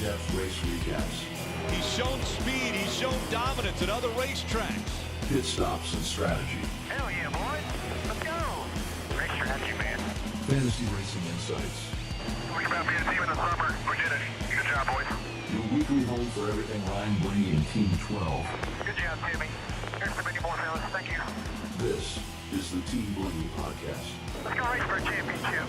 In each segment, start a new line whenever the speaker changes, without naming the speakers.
in-depth race recaps.
He's shown speed, he's shown dominance at other racetracks.
Pit stops and strategy.
Hell yeah, boys. Let's go. Race strategy, man.
Fantasy racing insights.
Talked about being a team in the summer. We did it. Good job, boys.
Your weekly home for everything Ryan Blaney and Team 12.
Good job, Timmy. Here's to many more, fellas. Thank you.
This is the Team Blaney Podcast.
Let's go race for a championship.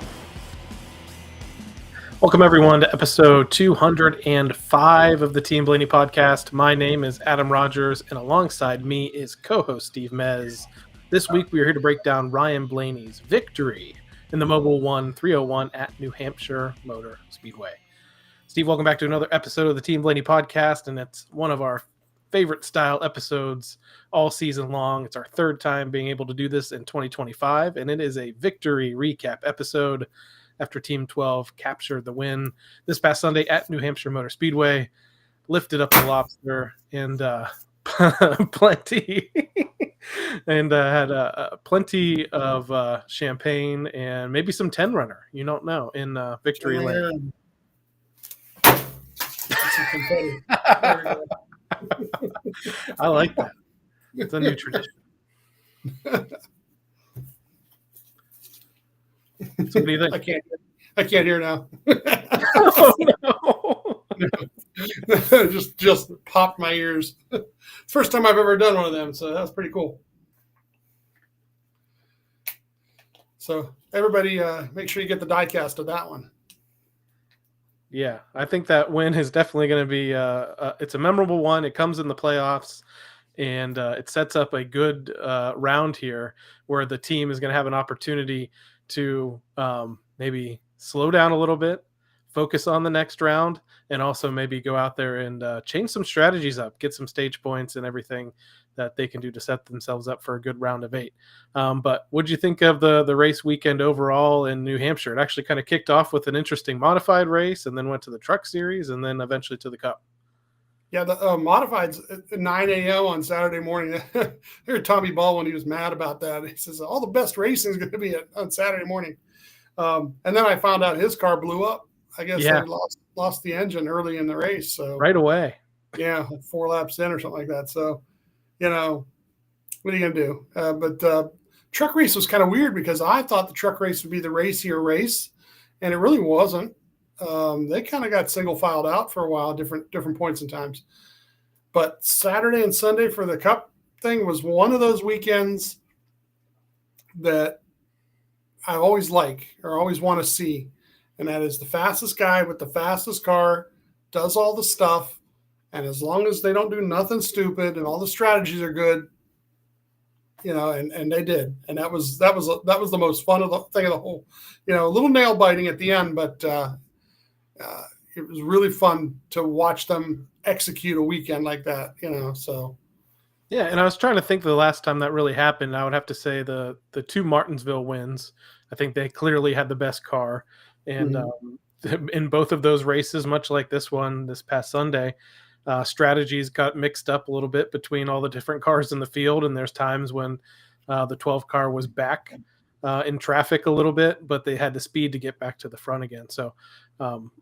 Welcome, everyone, to episode 205 of the Team Blaney Podcast. My name is Adam Rogers, and alongside me is co-host Steve Mez. This week, we are here to break down Ryan Blaney's victory in the Mobil 1 301 at New Hampshire Motor Speedway. Steve, welcome back to another episode of the Team Blaney Podcast, and it's one of our favorite style episodes all season long. It's our third time being able to do this in 2025, and it is a victory recap episode after Team 12 captured the win this past Sunday at New Hampshire Motor Speedway, lifted up the lobster and plenty and had plenty of champagne and maybe some 10 runner. You don't know in victory lane. I like that. It's a new tradition. So what do you think?
I can't hear now.
Oh, no.
just popped my ears. First time I've ever done one of them, so that's pretty cool. So everybody, make sure you get the diecast of that one.
Yeah, I think that win is definitely going to be it's a memorable one. It comes in the playoffs, and it sets up a good round here where the team is going to have an opportunity to maybe slow down a little bit, focus on the next round, and also maybe go out there and change some strategies up, get some stage points and everything that they can do to set themselves up for a good round of 8. But what did you think of the race weekend overall in New Hampshire? It actually kind of kicked off with an interesting modified race and then went to the truck series and then eventually to the Cup.
Yeah, the modifieds at 9 a.m. on Saturday morning. I heard Tommy Ball when he was mad about that. He says, all the best racing is going to be on Saturday morning. And then I found out his car blew up. I guess they lost the engine early in the race. So
right away.
Yeah, 4 laps in or something like that. So, what are you going to do? But truck race was kind of weird because I thought the truck race would be the racier race, and it really wasn't. They kind of got single filed out for a while, different points and times. But Saturday and Sunday for the Cup thing was one of those weekends that I always like or always want to see. And that is the fastest guy with the fastest car does all the stuff. And as long as they don't do nothing stupid and all the strategies are good, and they did. And that was the most fun of the thing of the whole, a little nail biting at the end, but it was really fun to watch them execute a weekend like that, so.
Yeah, and I was trying to think the last time that really happened. I would have to say the 2 Martinsville wins. I think they clearly had the best car. And in both of those races, much like this one this past Sunday, strategies got mixed up a little bit between all the different cars in the field. And there's times when the 12 car was back in traffic a little bit, but they had the speed to get back to the front again. So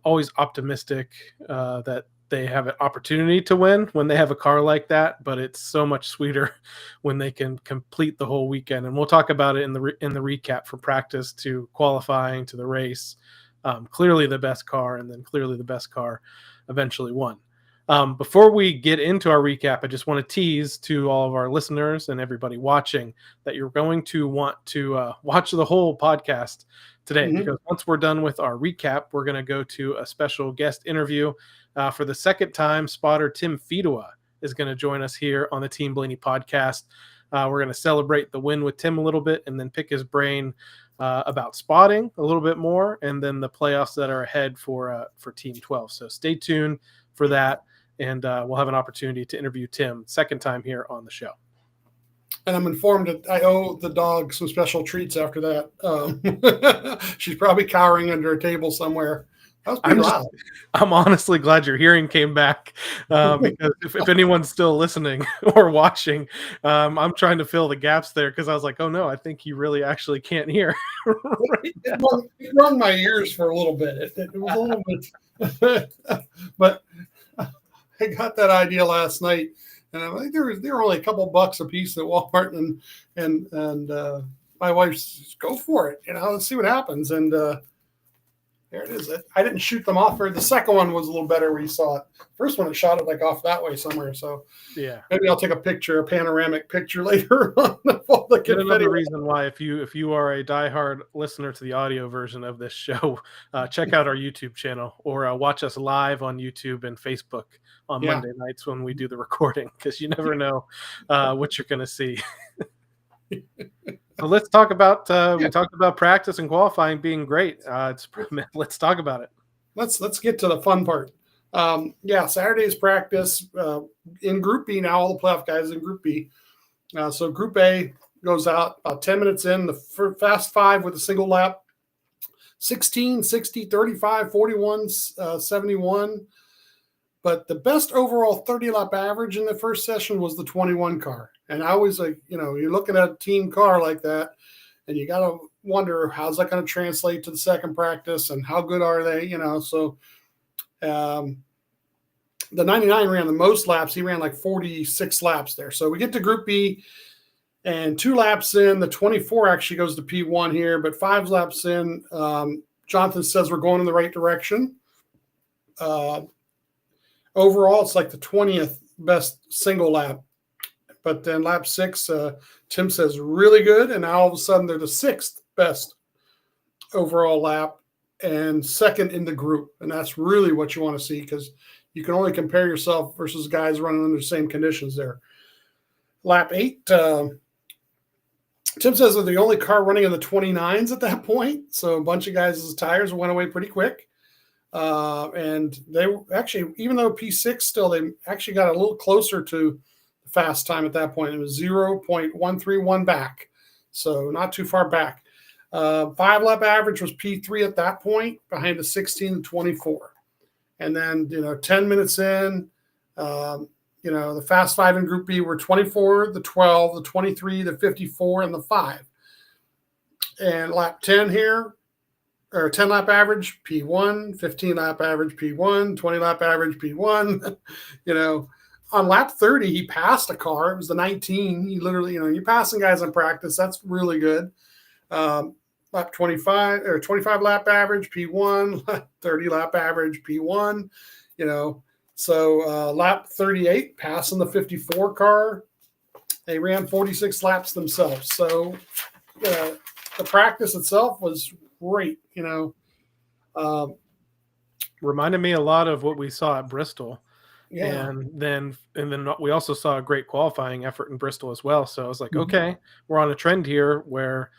always optimistic that they have an opportunity to win when they have a car like that, but it's so much sweeter when they can complete the whole weekend. And we'll talk about it in the recap from practice to qualifying to the race. Clearly the best car, and then clearly the best car eventually won. Before we get into our recap, I just want to tease to all of our listeners and everybody watching that you're going to want to watch the whole podcast today, because once we're done with our recap, we're going to go to a special guest interview. For the second time, spotter Tim Fedua is going to join us here on the Team Blaney podcast. We're going to celebrate the win with Tim a little bit and then pick his brain about spotting a little bit more, and then the playoffs that are ahead for Team 12. So stay tuned for that, and we'll have an opportunity to interview Tim second time here on the show.
And I'm informed that I owe the dog some special treats after that. She's probably cowering under a table somewhere. That was pretty loud.
I'm honestly glad your hearing came back, because if anyone's still listening or watching, I'm trying to fill the gaps there, because I was like, oh no, I think you really actually can't hear. Right,
it rung my ears for a little bit. It was a little bit, but got that idea last night, and I'm like, they were only a couple bucks a piece at Walmart, and my wife says, go for it, let's see what happens. And there it is. I didn't shoot them off. The second one was a little better where you saw it. First one, I shot it like off that way somewhere. So
yeah,
maybe I'll take a panoramic picture later on.
Get another reason why, if you are a diehard listener to the audio version of this show, check out our YouTube channel or watch us live on YouTube and Facebook on Monday nights when we do the recording, because you never know what you're going to see. So let's talk about we talked about practice and qualifying being great. Let's talk about it.
Let's get to the fun part. Saturday's practice in Group B now. All the playoff guys in Group B. So Group A goes out about 10 minutes in. The fast five with a single lap: 16, 60, 35, 41, 71. But the best overall 30-lap average in the first session was the 21 car. And I always you're looking at a team car like that, and you got to wonder, how's that going to translate to the second practice, and how good are they? So the 99 ran the most laps. He ran like 46 laps there. So we get to Group B, and 2 laps in, the 24 actually goes to P1 here, but 5 laps in, Jonathan says we're going in the right direction. Overall, it's like the 20th best single lap. But then lap 6, Tim says really good, and now all of a sudden they're the 6th best overall lap and second in the group. And that's really what you want to see, because you can only compare yourself versus guys running under the same conditions there. Lap 8, Tim says they're the only car running in the 29s at that point. So a bunch of guys' tires went away pretty quick. And they actually, even though P6 still, they actually got a little closer to the fast time at that point. It was 0.131 back. So not too far back. 5-lap average was P3 at that point, behind the 16 and 24. And then, 10 minutes in, the fast 5 in Group B were 24, the 12, the 23, the 54, and the 5. And lap 10 here, or 10-lap average, P1, 15-lap average, P1, 20-lap average, P1. On lap 30, he passed a car. It was the 19. He literally, you're passing guys in practice. That's really good. Lap 25 or 25-lap average, P1, 30-lap average, P1. So lap 38, passing the 54 car. They ran 46 laps themselves. So the practice itself was great,
Reminded me a lot of what we saw at Bristol.
Yeah.
And then we also saw a great qualifying effort in Bristol as well. So I was like, okay, we're on a trend here where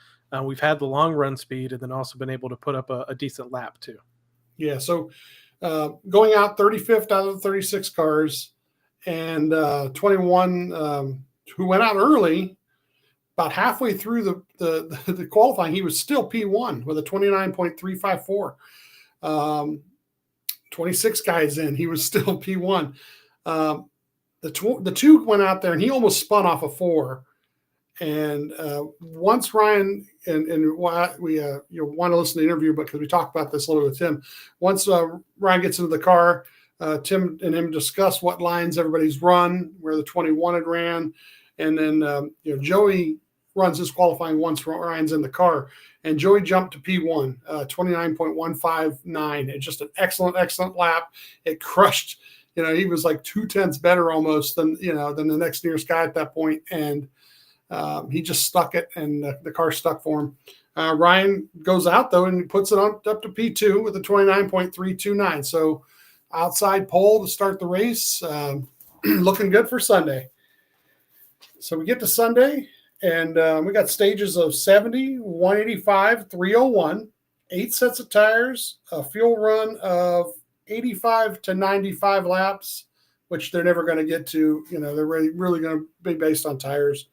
we've had the long run speed and then also been able to put up a decent lap too.
Yeah. So going out 35th out of the 36 cars, and 21 who went out early, about halfway through the qualifying, he was still P1 with a 29.354. 26 guys in, he was still P1. The 2 went out there, and he almost spun off a 4. And once Ryan and we want to listen to the interview, because we talked about this a little with Tim. Once Ryan gets into the car, Tim and him discuss what lines everybody's run, where the 21 had ran, and then Joey runs his qualifying once Ryan's in the car, and Joey jumped to P1, 29.159. It's just an excellent lap. It crushed. He was like 0.2 better almost than the next nearest guy at that point, and he just stuck it, and the car stuck for him. Ryan goes out though and puts it up to P2 with a 29.329. So outside pole to start the race, looking good for Sunday. So we get to Sunday, and we got stages of 70, 185, 301, 8 sets of tires, a fuel run of 85 to 95 laps, which they're never going to get to. They're really going to be based on tires.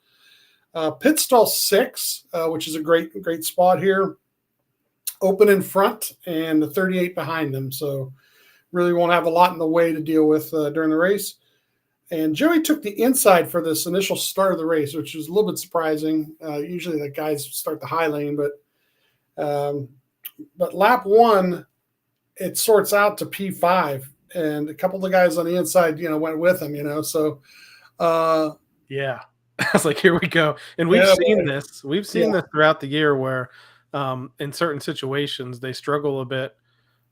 Pit stall 6, which is a great spot here. Open in front and the 38 behind them. So really won't have a lot in the way to deal with during the race. And Joey took the inside for this initial start of the race, which was a little bit surprising. Usually the guys start the high lane, but lap 1, it sorts out to P5. and a couple of the guys on the inside, went with him. So
Yeah. I was like, here we go. And we've
Yeah,
seen
boy.
this. We've seen this throughout the year where in certain situations they struggle a bit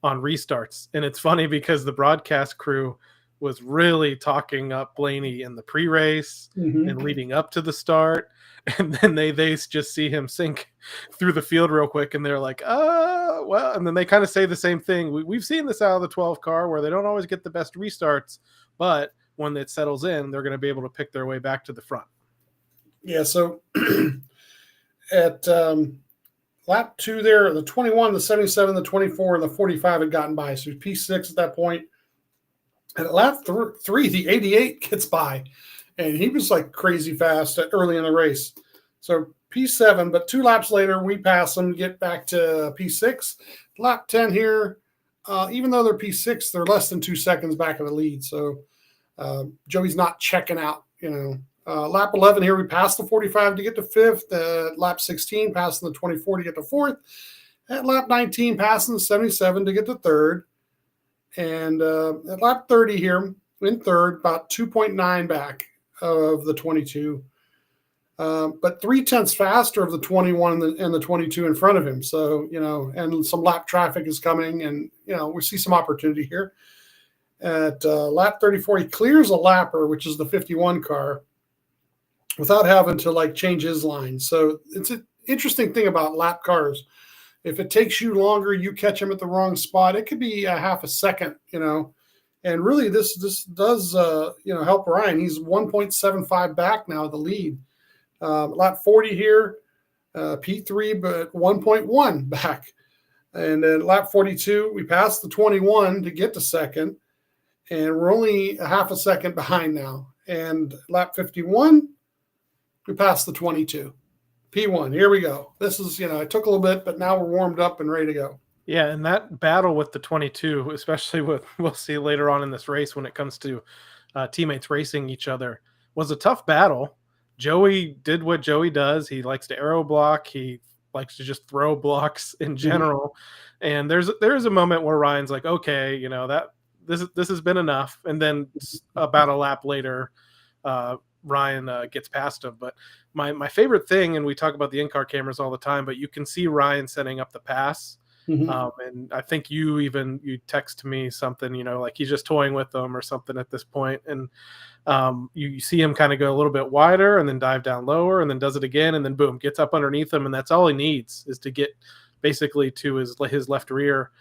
on restarts. And it's funny because the broadcast crew was really talking up Blaney in the pre-race
Mhm.
and leading up to the start. And then they just see him sink through the field real quick, and they're like, well, and then they kind of say the same thing. We've seen this out of the 12 car where they don't always get the best restarts, but when it settles in, they're going to be able to pick their way back to the front.
Yeah, so at lap 2 there, the 21, the 77, the 24, and the 45 had gotten by. So P6 at that point. And at lap 3, the 88 gets by. And he was like crazy fast early in the race. So P7, but 2 laps later, we pass them, get back to P6. Lap 10 here, even though they're P6, they're less than 2 seconds back of the lead. So Joey's not checking out, Lap 11 here, we passed the 45 to get to 5th. Lap 16, passing the 24 to get to 4th. At lap 19, passing the 77 to get to 3rd. And at lap 30 here, in 3rd, about 2.9 back of the 22. But 0.3 faster of the 21 and the 22 in front of him. So, and some lap traffic is coming, and, we see some opportunity here. At lap 34, he clears a lapper, which is the 51 car, without having to change his line. So it's an interesting thing about lap cars. If it takes you longer, you catch him at the wrong spot, it could be a half a second, and really this does, help Ryan. He's 1.75 back now, the lead. Lap 40 here, P3, but 1.1 back. And then lap 42, we passed the 21 to get to 2nd, and we're only a half a second behind now. And lap 51, we passed the 22. P1, here we go. This is, it took a little bit, but now we're warmed up and ready to go.
Yeah, and that battle with the 22, especially with we'll see later on in this race when it comes to teammates racing each other, was a tough battle. Joey did what Joey does. He likes to aero block. He likes to just throw blocks in general. And there's a moment where Ryan's like, okay, that this has been enough. And then about a lap later, Ryan gets past him. But my favorite thing, and we talk about the in-car cameras all the time, but you can see Ryan setting up the pass. And I think you text me something, like he's just toying with them or something at this point. And you see him kind of go a little bit wider and then dive down lower and then does it again. And then boom, gets up underneath him. And that's all he needs is to get basically to his left rear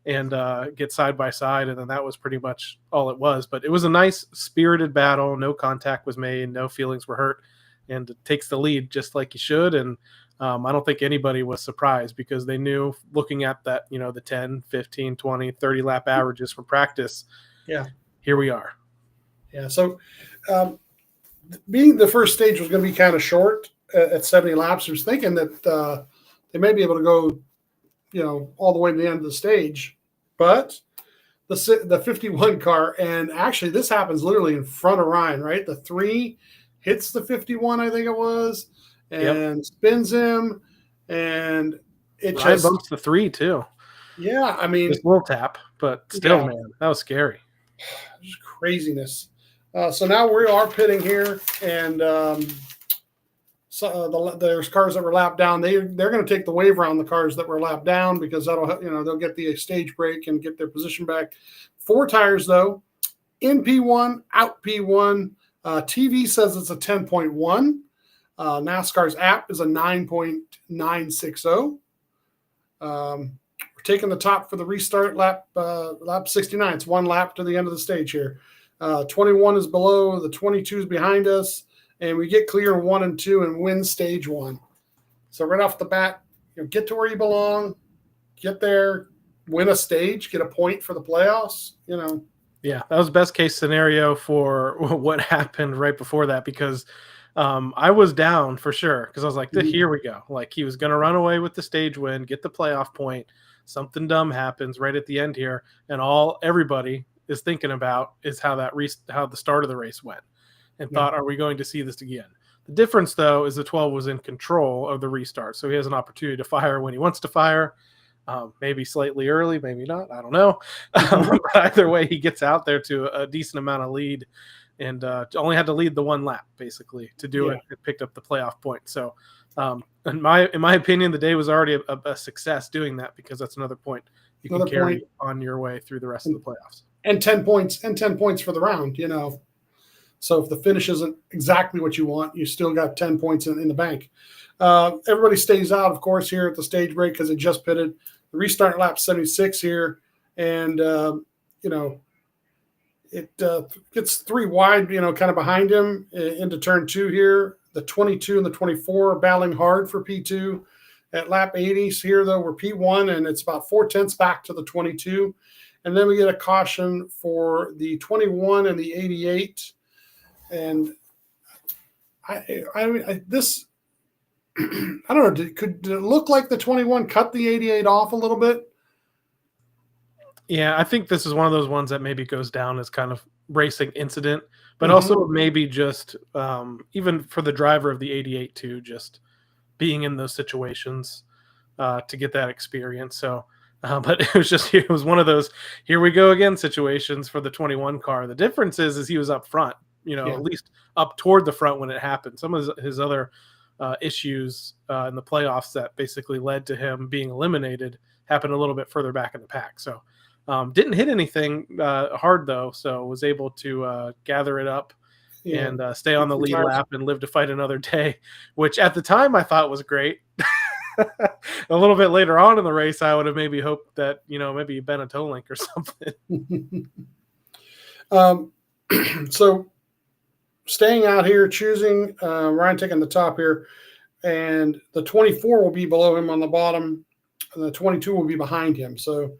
and get side by side. And then that was pretty much all it was. But it was a nice spirited battle. No contact was made. No feelings were hurt. And it takes the lead just like he should. And I don't think anybody was surprised because they knew looking at that, the 10, 15, 20, 30 lap averages from practice.
Yeah.
Here we are.
Yeah. So being the first stage was going to be kind of short at 70 laps, I was thinking that they may be able to go, all the way to the end of the stage. But the 51 car, and actually this happens literally in front of Ryan, right? The 3 hits the 51, I think it was, and spins him, and it
Ryan
just
bumps the 3 too.
Yeah, I mean,
just a little tap, but still, man, that was scary.
Just craziness. So now we are pitting here, and there's cars that were lapped down. They're going to take the wave around the cars that were lapped down because that'll they'll get the stage break and get their position back. 4 tires though, in P1, out P1. TV says it's a 10.1. NASCAR's app is a 9.960. We're taking the top for the restart lap 69. It's 1 lap to the end of the stage here. 21 is below, the 22 is behind us, and we get clear in 1 and 2 and win stage 1. So right off the bat, get to where you belong, get there, win a stage, get a point for the playoffs.
Yeah, that was best case scenario for what happened right before that because I was down for sure because I was like, here we go. Like he was going to run away with the stage win, get the playoff point. Something dumb happens right at the end here, and all everybody is thinking about is how the start of the race went, and thought, are we going to see this again? The difference, though, is the 12 was in control of the restart, so he has an opportunity to fire when he wants to fire. Maybe slightly early, maybe not. I don't know. But either way, he gets out there to a decent amount of lead, and only had to lead the one lap basically to do it. It picked up the playoff point. So, in my opinion, the day was already a success doing that, because that's another point you can carry on your way through the rest of the playoffs.
And 10 points for the round. So if the finish isn't exactly what you want, you still got 10 points in the bank. Everybody stays out, of course, here at the stage break because it just pitted. The restart lap 76 here, and it gets 3 wide, kind of behind him into turn 2 here. The 22 and the 24 are battling hard for P2. At lap 80 here, though, we're P1, and it's about 4/10 back to the 22. And then we get a caution for the 21 and the 88. And this, I don't know, could it look like the 21 cut the 88 off a little bit?
Yeah, I think this is one of those ones that maybe goes down as kind of racing incident, but also maybe just even for the driver of the 88 too, just being in those situations to get that experience. So, but it was one of those here we go again situations for the 21 car. The difference is he was up front, at least up toward the front when it happened. Some of his other issues in the playoffs that basically led to him being eliminated happened a little bit further back in the pack. So didn't hit anything hard though, so was able to gather it up and stay on the lead lap and live to fight another day, which at the time I thought was great. A little bit later on in the race, I would have maybe hoped that, maybe been a toe link or something.
So staying out here, choosing Ryan taking the top here, and the 24 will be below him on the bottom, and the 22 will be behind him. So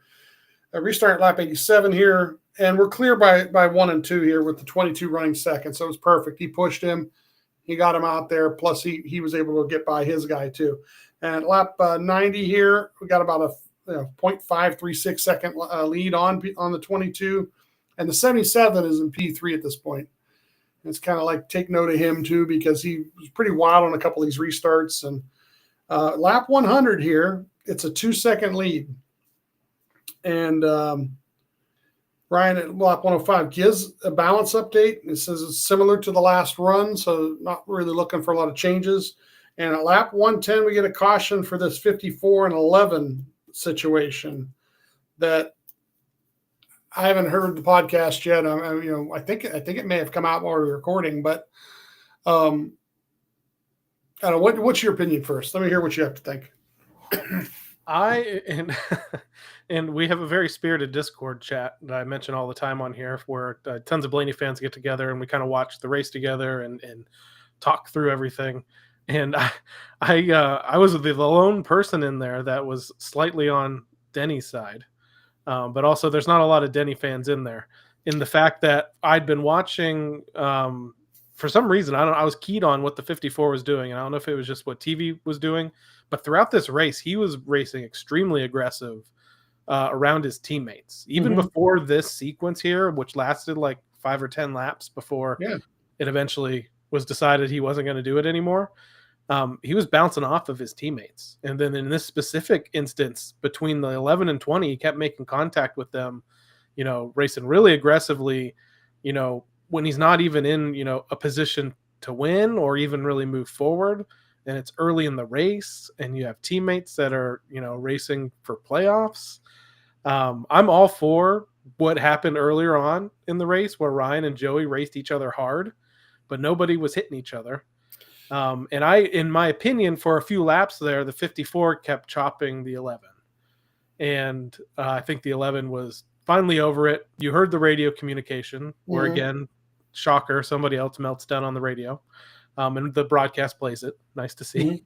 restart lap 87 here, and we're clear by 1 and 2 here with the 22 running second. So it was perfect. He pushed him. He got him out there. Plus, he was able to get by his guy too. And lap 90 here, we got about a 0.536 second lead on the 22. And the 77 is in P3 at this point. It's kind of like take note of him too, because he was pretty wild on a couple of these restarts. And lap 100 here, it's a 2-second lead. And Ryan at lap 105 gives a balance update. It says it's similar to the last run, so not really looking for a lot of changes. And at lap 110, we get a caution for this 54 and 11 situation that I haven't heard the podcast yet. I think it may have come out while we were recording, but I don't know. What's your opinion first? Let me hear what you have to think.
And we have a very spirited Discord chat that I mention all the time on here, where tons of Blaney fans get together and we kind of watch the race together and talk through everything. And I was the lone person in there that was slightly on Denny's side, but also there's not a lot of Denny fans in there. In the fact that I'd been watching, for some reason, I was keyed on what the 54 was doing, and I don't know if it was just what TV was doing, but throughout this race, he was racing extremely aggressive around his teammates. Even before this sequence here, which lasted like 5 or 10 laps before it eventually was decided he wasn't going to do it anymore. He was bouncing off of his teammates. And then in this specific instance, between the 11 and 20, he kept making contact with them, racing really aggressively, when he's not even in, a position to win or even really move forward. And it's early in the race and you have teammates that are, racing for playoffs. I'm all for what happened earlier on in the race where Ryan and Joey raced each other hard, but nobody was hitting each other. And in my opinion, for a few laps there, the 54 kept chopping the 11. And I think the 11 was finally over it. You heard the radio communication where, again, shocker, somebody else melts down on the radio. And the broadcast plays it. Nice to see.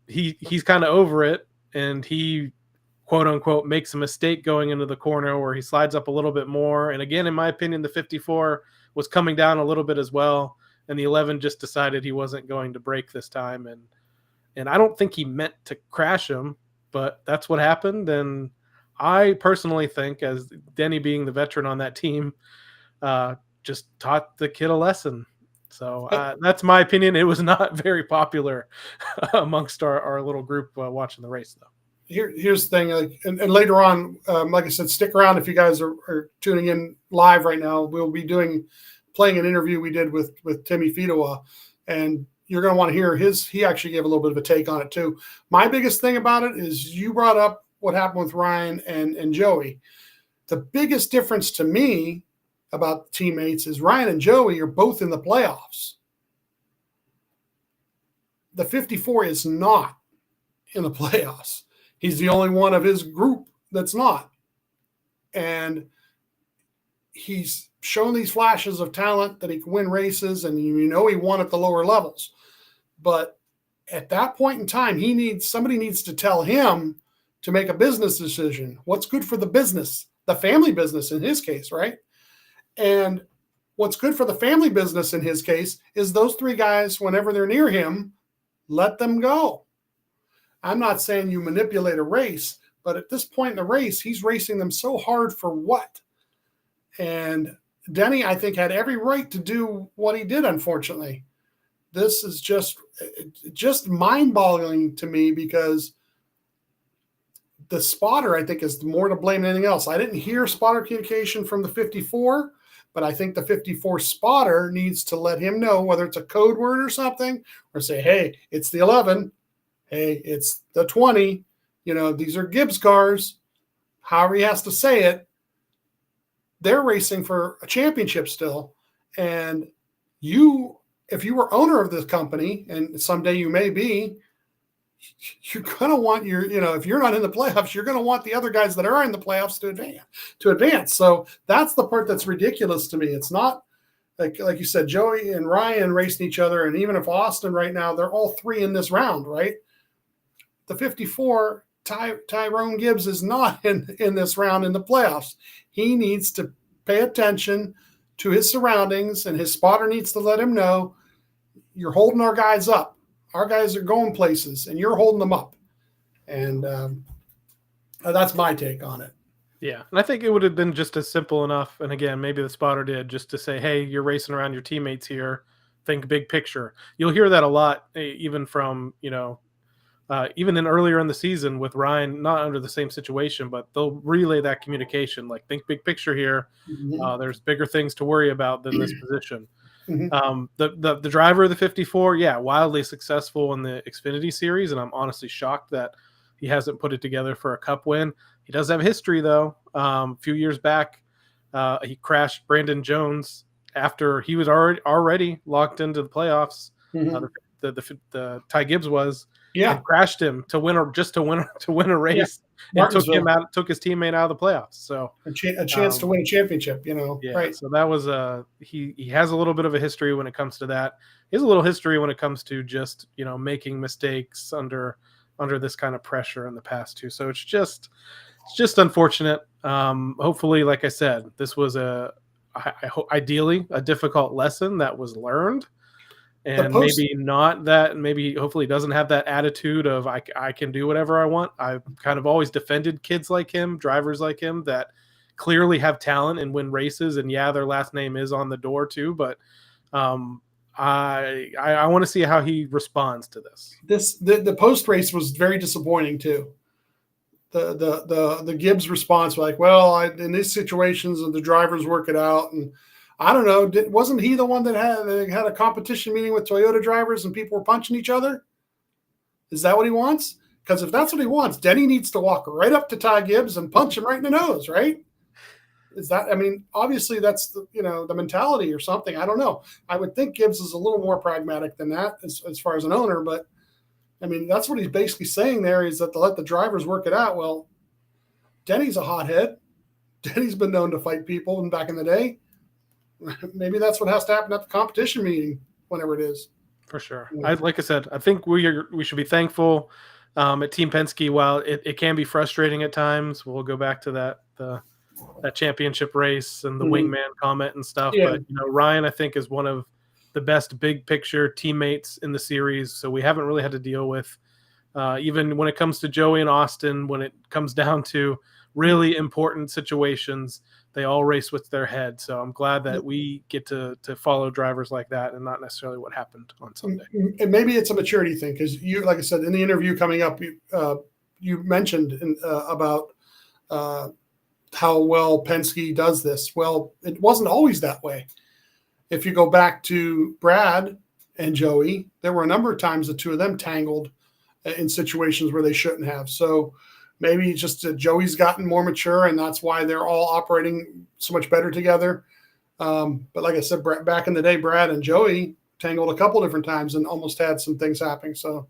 He's kind of over it, and he, quote unquote, makes a mistake going into the corner where he slides up a little bit more. And again, in my opinion, the 54 was coming down a little bit as well. And the 11 just decided he wasn't going to brake this time. And I don't think he meant to crash him, but that's what happened. And I personally think, as Denny being the veteran on that team, just taught the kid a lesson. So that's my opinion. It was not very popular amongst our little group watching the race, though.
here's the thing, and later on, like I said, stick around if you guys are tuning in live right now. We'll be playing an interview we did with Timmy Fidoa, and you're going to want to hear he actually gave a little bit of a take on it too. My biggest thing about it is you brought up what happened with Ryan and Joey. The biggest difference to me about teammates is Ryan and Joey are both in the playoffs. The 54 is not in the playoffs. He's the only one of his group that's not. And he's shown these flashes of talent that he can win races, and he won at the lower levels. But at that point in time, somebody needs to tell him to make a business decision. What's good for the business, the family business in his case, right? And what's good for the family business in his case is those three guys, whenever they're near him, let them go. I'm not saying you manipulate a race, but at this point in the race, he's racing them so hard for what? And Denny, I think, had every right to do what he did, unfortunately. This is just mind-boggling to me because the spotter, I think, is more to blame than anything else. I didn't hear spotter communication from the 54, but I think the 54 spotter needs to let him know, whether it's a code word or something, or say, hey, it's the 11. Hey, it's the 20. These are Gibbs cars. However he has to say it. They're racing for a championship still. And if you were owner of this company, and someday you may be, you're going to want if you're not in the playoffs, you're going to want the other guys that are in the playoffs to advance. So that's the part that's ridiculous to me. It's not like you said, Joey and Ryan racing each other. And even if Austin right now, they're all three in this round, right? The 54, Tyrone Gibbs is not in this round in the playoffs. He needs to pay attention to his surroundings, and his spotter needs to let him know, you're holding our guys up. Our guys are going places, and you're holding them up. And that's my take on it.
Yeah, and I think it would have been just as simple enough, and again, maybe the spotter did, just to say, hey, you're racing around your teammates here. Think big picture. You'll hear that a lot, even from, even earlier in the season with Ryan, not under the same situation, but they'll relay that communication, like think big picture here.
Mm-hmm.
There's bigger things to worry about than this position.
Mm-hmm.
The driver of the 54, wildly successful in the Xfinity series, and I'm honestly shocked that he hasn't put it together for a cup win. He does have history, though. A few years back, he crashed Brandon Jones after he was already locked into the playoffs.
Mm-hmm.
The Ty Gibbs was.
Yeah,
and crashed him to win a race, and took his teammate out of the playoffs. So
a chance to win a championship, right?
So that was he has a little bit of a history when it comes to that. He has a little history when it comes to just making mistakes under this kind of pressure in the past too. So it's just unfortunate. Hopefully, like I said, this was ideally a difficult lesson that was learned. And maybe hopefully doesn't have that attitude of I can do whatever I want. I've kind of always defended kids like him, drivers like him that clearly have talent and win races. And their last name is on the door too. But I want to see how he responds to this.
The post race was very disappointing too. The Gibbs response, like, well, in these situations, the drivers work it out, and I don't know. Wasn't he the one that had a competition meeting with Toyota drivers and people were punching each other? Is that what he wants? Because if that's what he wants, Denny needs to walk right up to Ty Gibbs and punch him right in the nose, right? Obviously that's the mentality or something. I don't know. I would think Gibbs is a little more pragmatic than that as far as an owner, but that's what he's basically saying there, is that to let the drivers work it out. Well, Denny's a hothead. Denny's been known to fight people back in the day. Maybe that's what has to happen at the competition meeting, whenever it is.
For sure. Like I said, I think we should be thankful at Team Penske. While it can be frustrating at times, we'll go back to that championship race and the wingman comment and stuff.
Yeah.
But Ryan, I think, is one of the best big picture teammates in the series. So we haven't really had to deal with even when it comes to Joey and Austin, when it comes down to really important situations, they all race with their head. So I'm glad that we get to follow drivers like that and not necessarily what happened on Sunday.
And maybe it's a maturity thing, because like I said, in the interview coming up, you mentioned about how well Penske does this. Well, it wasn't always that way. If you go back to Brad and Joey, there were a number of times the two of them tangled in situations where they shouldn't have. So maybe just Joey's gotten more mature, and that's why they're all operating so much better together. But like I said, back in the day, Brad and Joey tangled a couple different times and almost had some things happening. So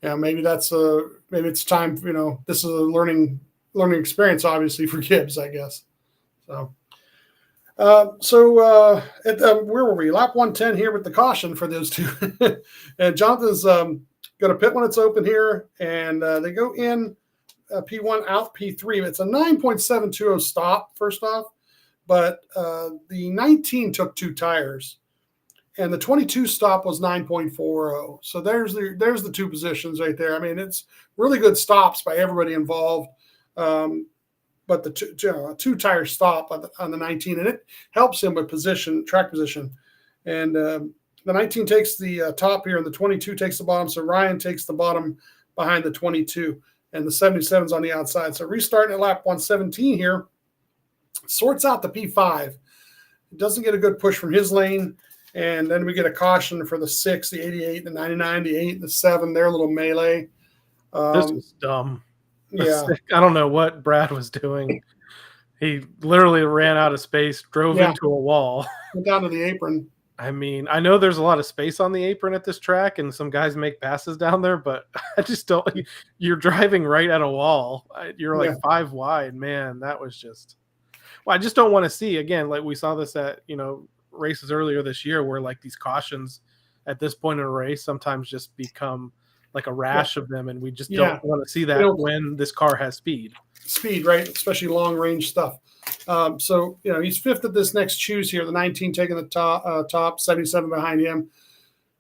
yeah, maybe maybe it's time. This is a learning experience, obviously, for Gibbs, I guess. So. Where were we? Lap 110 here with the caution for those two. And Jonathan's going to pit when it's open here, and they go in P1 out P3. It's a 9.720 stop, first off, but the 19 took 2 tires, and the 22 stop was 9.40. So there's the 2 positions right there. I mean, it's really good stops by everybody involved. But the 2-tire stop on the 19, and it helps him with track position. And the 19 takes the top here, and the 22 takes the bottom. So Ryan takes the bottom behind the 22, and the 77's on the outside. So restarting at lap 117 here, sorts out the P5. It doesn't get a good push from his lane, and then we get a caution for the 6, the 88, the 99, the 8, the 7. Their little melee.
This was dumb.
Yeah,
I don't know what Brad was doing. He literally ran out of space, drove into a wall.
went down to the apron.
I mean, I know there's a lot of space on the apron at this track, and some guys make passes down there, but I just don't. You're driving right at a wall. You're like 5 wide, man. That was just. Well, I just don't want to see again. Like we saw this at races earlier this year, where like these cautions at this point in a race sometimes just become like a rash of them, and we just don't want to see that when this car has speed. Speed,
right? Especially long range stuff. So he's 5th at this next choose here. The 19 taking the top, 77 behind him.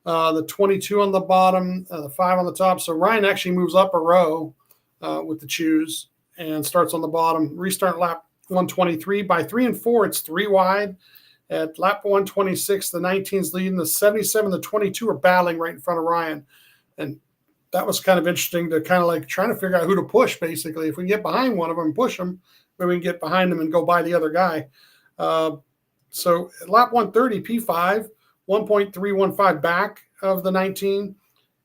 The 22 on the bottom, the 5 on the top. So Ryan actually moves up a row with the choose and starts on the bottom. Restart lap 123. By 3 and 4, it's 3 wide. At lap 126, the 19's leading. The 77 and the 22 are battling right in front of Ryan. And that was kind of interesting to kind of like trying to figure out who to push, basically. If we can get behind one of them and push them, maybe we can get behind them and go by the other guy. So at lap 130, P5, 1.315 back of the 19.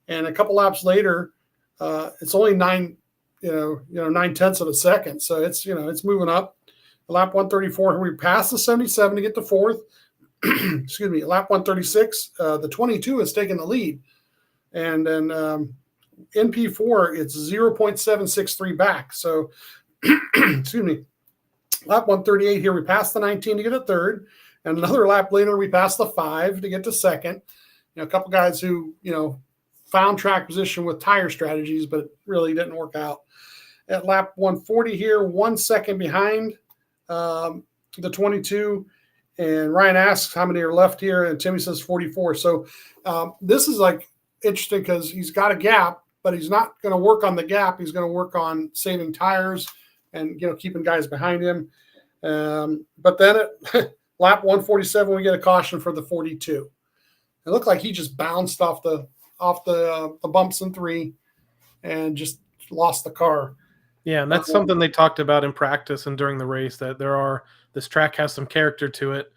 And a couple laps later, it's only 9/10 of a second. So it's moving up. Lap 134, we pass the 77 to get to 4th. Excuse me. Lap 136, the 22 is taking the lead. And then in P4, it's 0.763 back. So, excuse me, lap 138 here, we pass the 19 to get a 3rd. And another lap later, we pass the 5 to get to 2nd. A couple guys who, found track position with tire strategies, but it really didn't work out. At lap 140 here, 1 second behind the 22. And Ryan asks how many are left here, and Timmy says 44. So this is like interesting because he's got a gap, but he's not going to work on the gap. He's going to work on saving tires and keeping guys behind him. But then at lap 147, we get a caution for the 42. It looked like he just bounced off the bumps in 3 and just lost the car.
Yeah, and that's something they talked about in practice and during the race, that this track has some character to it.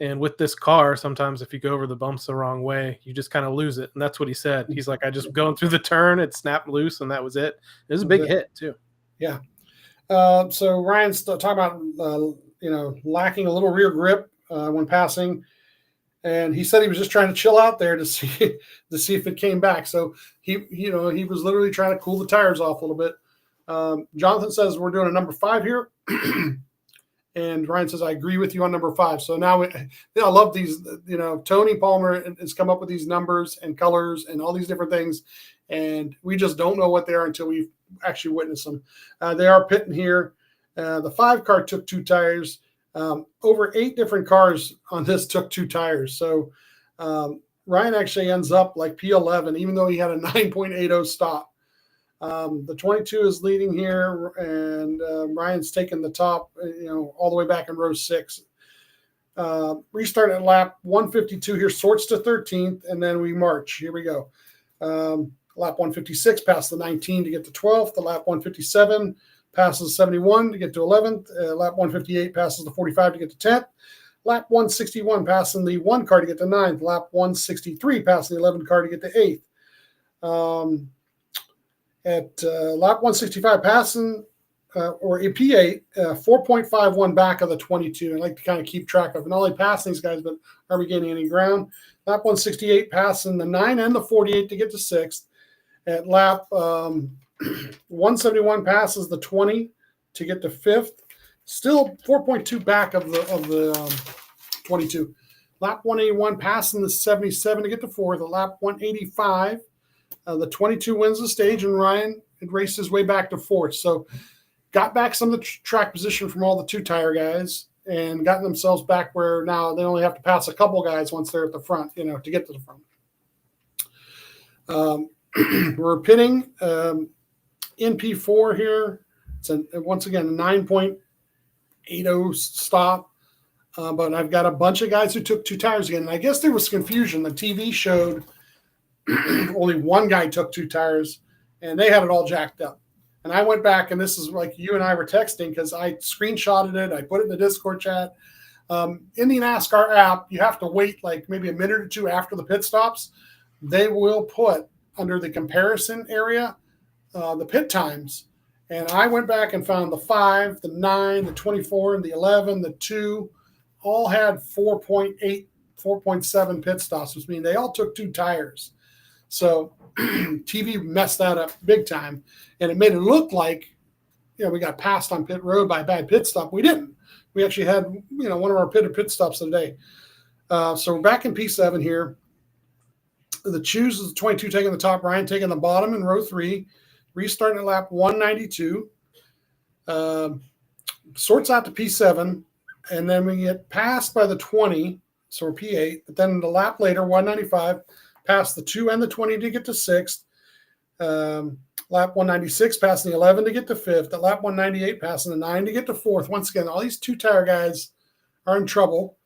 And with this car, sometimes if you go over the bumps the wrong way, you just kind of lose it. And that's what he said. He's like, I just going through the turn, it snapped loose, and that was it. It was a big hit, too.
Yeah. So Ryan's talking about, lacking a little rear grip when passing. And he said he was just trying to chill out there to see if it came back. So he was literally trying to cool the tires off a little bit. Jonathan says we're doing a number 5 here. And Ryan says, I agree with you on number 5. So now I love these, Tony Palmer has come up with these numbers and colors and all these different things. And we just don't know what they are until we actually witness them. They are pitting here. The 5 car took 2 tires. Over 8 different cars on this took 2 tires. So Ryan actually ends up like P11, even though he had a 9.80 stop. The 22 is leading here, and Ryan's taking the top, all the way back in row 6. Restart at lap 152 here, sorts to 13th, and then we march. Here we go. Lap 156 passes the 19 to get to 12th. The lap 157 passes 71 to get to 11th. Lap 158 passes the 45 to get to 10th. Lap 161 passing the 1 car to get to 9th. Lap 163 passing the 11 car to get to 8th. At lap 165 passing, or in P8, 4.51 back of the 22. I like to kind of keep track of not only passing these guys, but are we gaining any ground? Lap 168 passing the 9 and the 48 to get to 6th. At lap 171 passes the 20 to get to 5th. Still 4.2 back of the 22. Lap 181 passing the 77 to get to 4th. At lap 185, the 22 wins the stage, and Ryan raced his way back to 4th. So got back some of the track position from all the 2-tire guys and gotten themselves back where now they only have to pass a couple guys once they're at the front, to get to the front. We're pitting in P4 here. It's once again a 9.80 stop, but I've got a bunch of guys who took 2 tires again. And I guess there was confusion. The TV showed only one guy took 2 tires, and they had it all jacked up. And I went back, and this is like you and I were texting because I screenshotted it. I put it in the Discord chat. In the NASCAR app, you have to wait like maybe a minute or 2 after the pit stops. They will put under the comparison area the pit times. And I went back and found the 5, the 9, the 24, and the 11, the 2, all had 4.8, 4.7 pit stops, which means they all took 2 tires. So TV messed that up big time, and it made it look like, we got passed on pit road by a bad pit stop. We didn't. We actually had, one of our pit stops of the day. So we're back in P7 here. The choose is the 22 taking the top, Ryan taking the bottom in row 3, restarting at lap 192. Sorts out to P7, and then we get passed by the 20, so we're P8. But then the lap later, 195, past the 2 and the 20 to get to 6th. Lap 196, passing the 11 to get to 5th. At lap 198, passing the 9 to get to 4th. Once again, all these 2-tire guys are in trouble.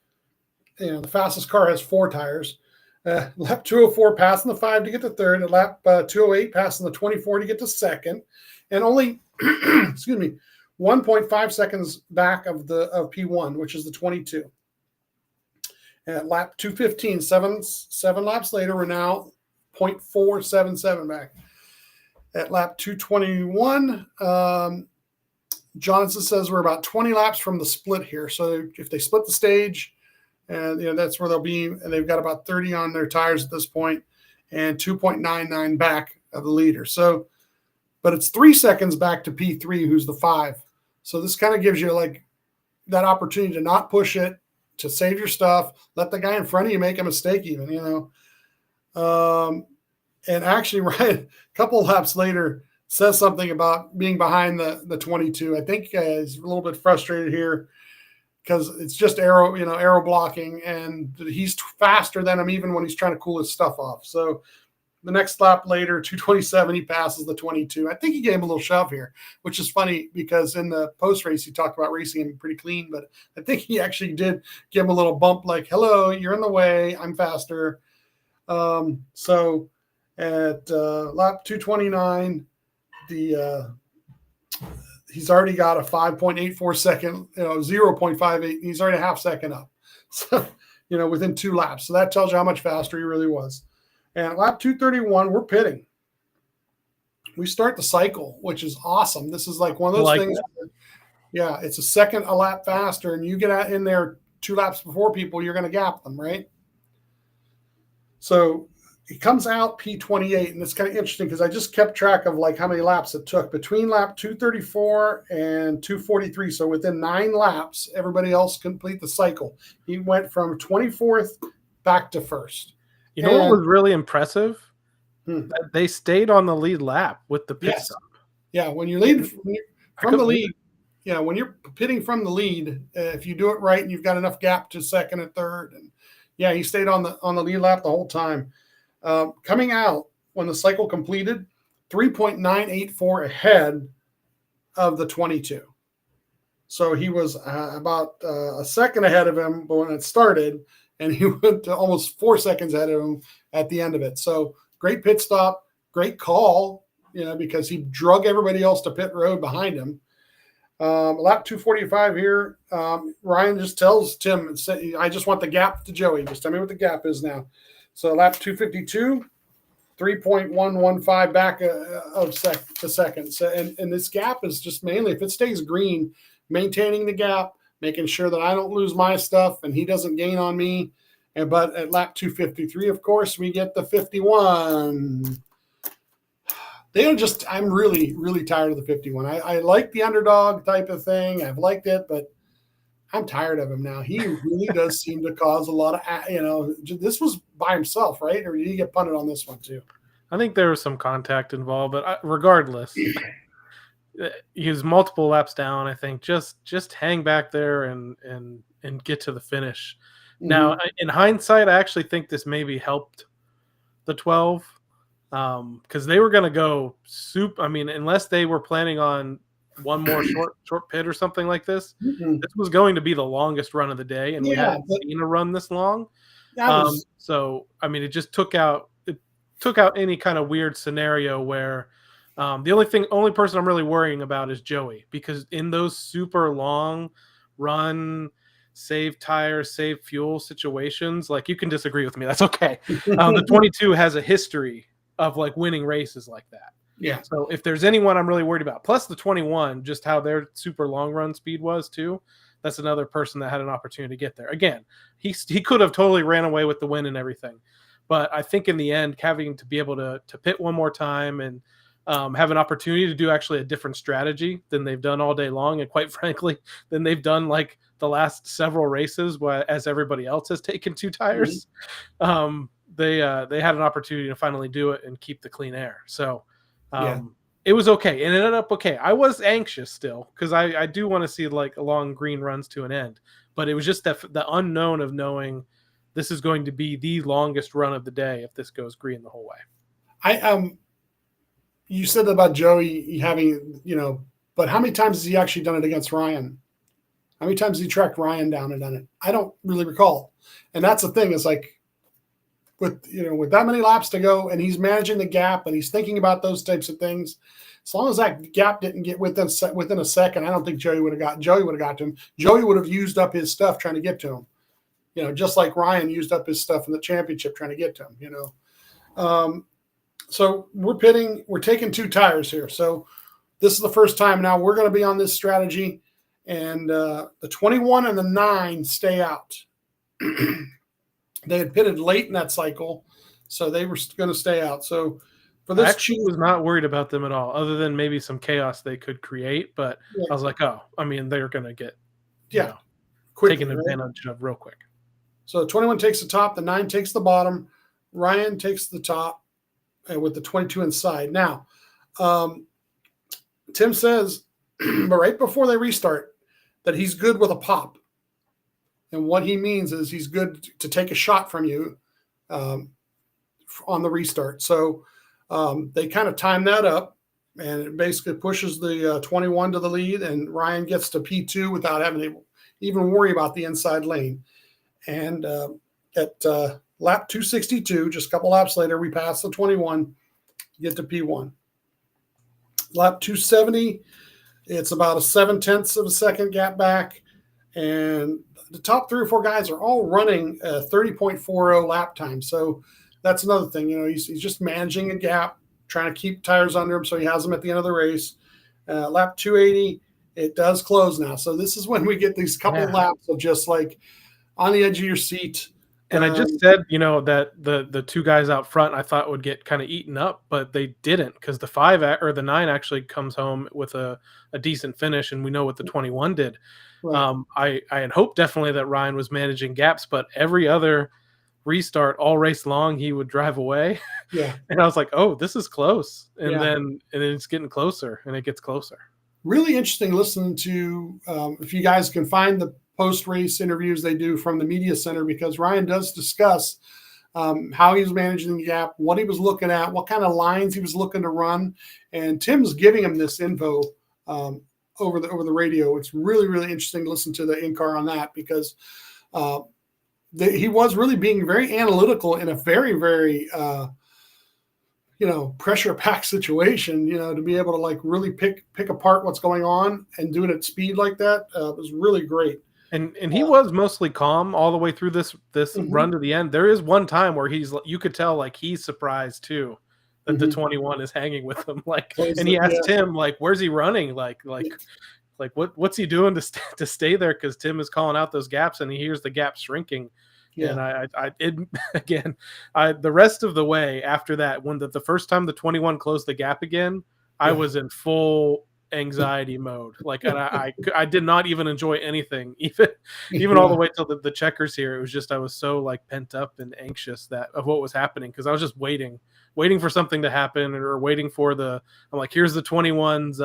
The fastest car has 4 tires. Lap 204, passing the 5 to get to 3rd. At lap 208, passing the 24 to get to 2nd. And only, 1.5 seconds back of P1, which is the 22. At lap 215, seven laps later, we're now 0.477 back. At lap 221, Jonathan says we're about 20 laps from the split here. So if they split the stage, and that's where they'll be, and they've got about 30 on their tires at this point, and 2.99 back of the leader. So, but it's 3 seconds back to P3, who's the 5. So this kind of gives you like that opportunity to not push it, to save your stuff, let the guy in front of you make a mistake even, and actually, Ryan, a couple of laps later, says something about being behind the 22. I think he's a little bit frustrated here because it's just arrow blocking, and he's faster than him even when he's trying to cool his stuff off. So the next lap later, 227, he passes the 22. I think he gave him a little shove here, which is funny because in the post-race, he talked about racing him pretty clean, but I think he actually did give him a little bump like, hello, you're in the way, I'm faster. So at lap 229, he's already got a 5.84 second, 0.58. He's already a half second up. So, within 2 laps. So that tells you how much faster he really was. And at lap 231, we're pitting. We start the cycle, which is awesome. This is like one of those things. Where, it's a second a lap faster, and you get out in there 2 laps before people, you're going to gap them, right? So it comes out P28, and it's kind of interesting because I just kept track of like how many laps it took between lap 234 and 243. So within 9 laps, everybody else complete the cycle. He went from 24th back to 1st.
You know what was really impressive? That they stayed on the lead lap with the pit stop.
Yeah, when you're leading from the lead, when you're pitting from the lead, if you do it right and you've got enough gap to second and third, and he stayed on the lead lap the whole time. Coming out when the cycle completed, 3.984 ahead of the 22. So he was about a second ahead of him when it started, and he went to almost 4 seconds ahead of him at the end of it. So great pit stop, great call, because he drug everybody else to pit road behind him. Lap 245 here. Ryan just tells Tim, I just want the gap to Joey. Just tell me what the gap is now. So lap 252, 3.115 back to second. So, and this gap is just mainly, if it stays green, maintaining the gap, making sure that I don't lose my stuff and he doesn't gain on me. But at lap 253, of course, we get the 51. I'm really, really tired of the 51. I like the underdog type of thing. I've liked it, but I'm tired of him now. He really does seem to cause a lot of, this was by himself, right? Or did he get punted on this one too?
I think there was some contact involved, but regardless, he was multiple laps down. I think just hang back there and get to the finish. Mm-hmm. Now, in hindsight, I actually think this maybe helped the 12. Because they were going to go unless they were planning on one more short pit or something like this, this was going to be the longest run of the day, and we hadn't seen a run this long. So it just took out any kind of weird scenario where the only person I'm really worrying about is Joey, because in those super long run, save tires, save fuel situations, like, you can disagree with me, that's okay. The 22 has a history of like winning races like that.
Yeah.
So if there's anyone I'm really worried about, plus the 21, just how their super long run speed was too, that's another person that had an opportunity to get there. Again, he could have totally ran away with the win and everything. But I think in the end, having to be able to pit one more time and have an opportunity to do actually a different strategy than they've done all day long, and quite frankly, than they've done like the last several races, as everybody else has taken 2 tires. Mm-hmm. They had an opportunity to finally do it and keep the clean air. So it was okay. And it ended up okay. I was anxious still because I do want to see like long green runs to an end. But it was just the unknown of knowing this is going to be the longest run of the day if this goes green the whole way.
You said about Joey having, but how many times has he actually done it against Ryan? How many times has he tracked Ryan down and done it? I don't really recall. And that's the thing, is like, with that many laps to go, and he's managing the gap and he's thinking about those types of things, as long as that gap didn't get within a second, I don't think Joey would have got to him. Joey would have used up his stuff trying to get to him, just like Ryan used up his stuff in the championship trying to get to him. So we're taking 2 tires here. So this is the first time now we're going to be on this strategy, and the 21 and the 9 stay out. They had pitted late in that cycle, so they were going to stay out. So for this,
I actually was not worried about them at all, other than maybe some chaos they could create. But I was like, they're going to get taken advantage of real quick.
So 21 takes the top, the 9 takes the bottom, Ryan takes the top, with the 22 inside. Now, Tim says, but right before they restart, that he's good with a pop. And what he means is he's good to take a shot from you on the restart. So they kind of time that up, and it basically pushes the 21 to the lead, and Ryan gets to P2 without having to even worry about the inside lane. And at lap 262, just a couple laps later, we pass the 21, get to P1. Lap 270, it's about a 0.7 of a second gap back, and the top 3 or 4 guys are all running a 30.40 lap time. So that's another thing. He's just managing a gap, trying to keep tires under him so he has them at the end of the race. Lap 280, it does close now. So this is when we get these couple laps of just like on the edge of your seat.
And I just said, that the 2 guys out front I thought would get kind of eaten up, but they didn't, because the 5 or the 9 actually comes home with a decent finish, and we know what the 21 did. Right. I had hoped definitely that Ryan was managing gaps, but every other restart all race long he would drive away.
Yeah.
And I was like, oh, this is close. And then it's getting closer, and it gets closer.
Really interesting listening to if you guys can find the post-race interviews they do from the media center, because Ryan does discuss how he was managing the gap, what he was looking at, what kind of lines he was looking to run. And Tim's giving him this info over the radio. It's really, really interesting to listen to the in-car on that, because he was really being very analytical in a very, very pressure pack situation, to be able to like really pick apart what's going on and do it at speed like that was really great.
And he was mostly calm all the way through this run to the end. There is one time where you could tell like he's surprised too that the 21 is hanging with him. Like, and he asked Tim like, "Where's he running? Like what's he doing to stay there?" Because Tim is calling out those gaps, and he hears the gaps shrinking. Yeah. And the rest of the way after that, when the first time the 21 closed the gap again, I was in full anxiety mode. Like, and I did not even enjoy anything, even all the way till the checkers here. It was just, I was so like pent up and anxious of what was happening. Cause I was just waiting for something to happen, or waiting for I'm like, here's the 21's,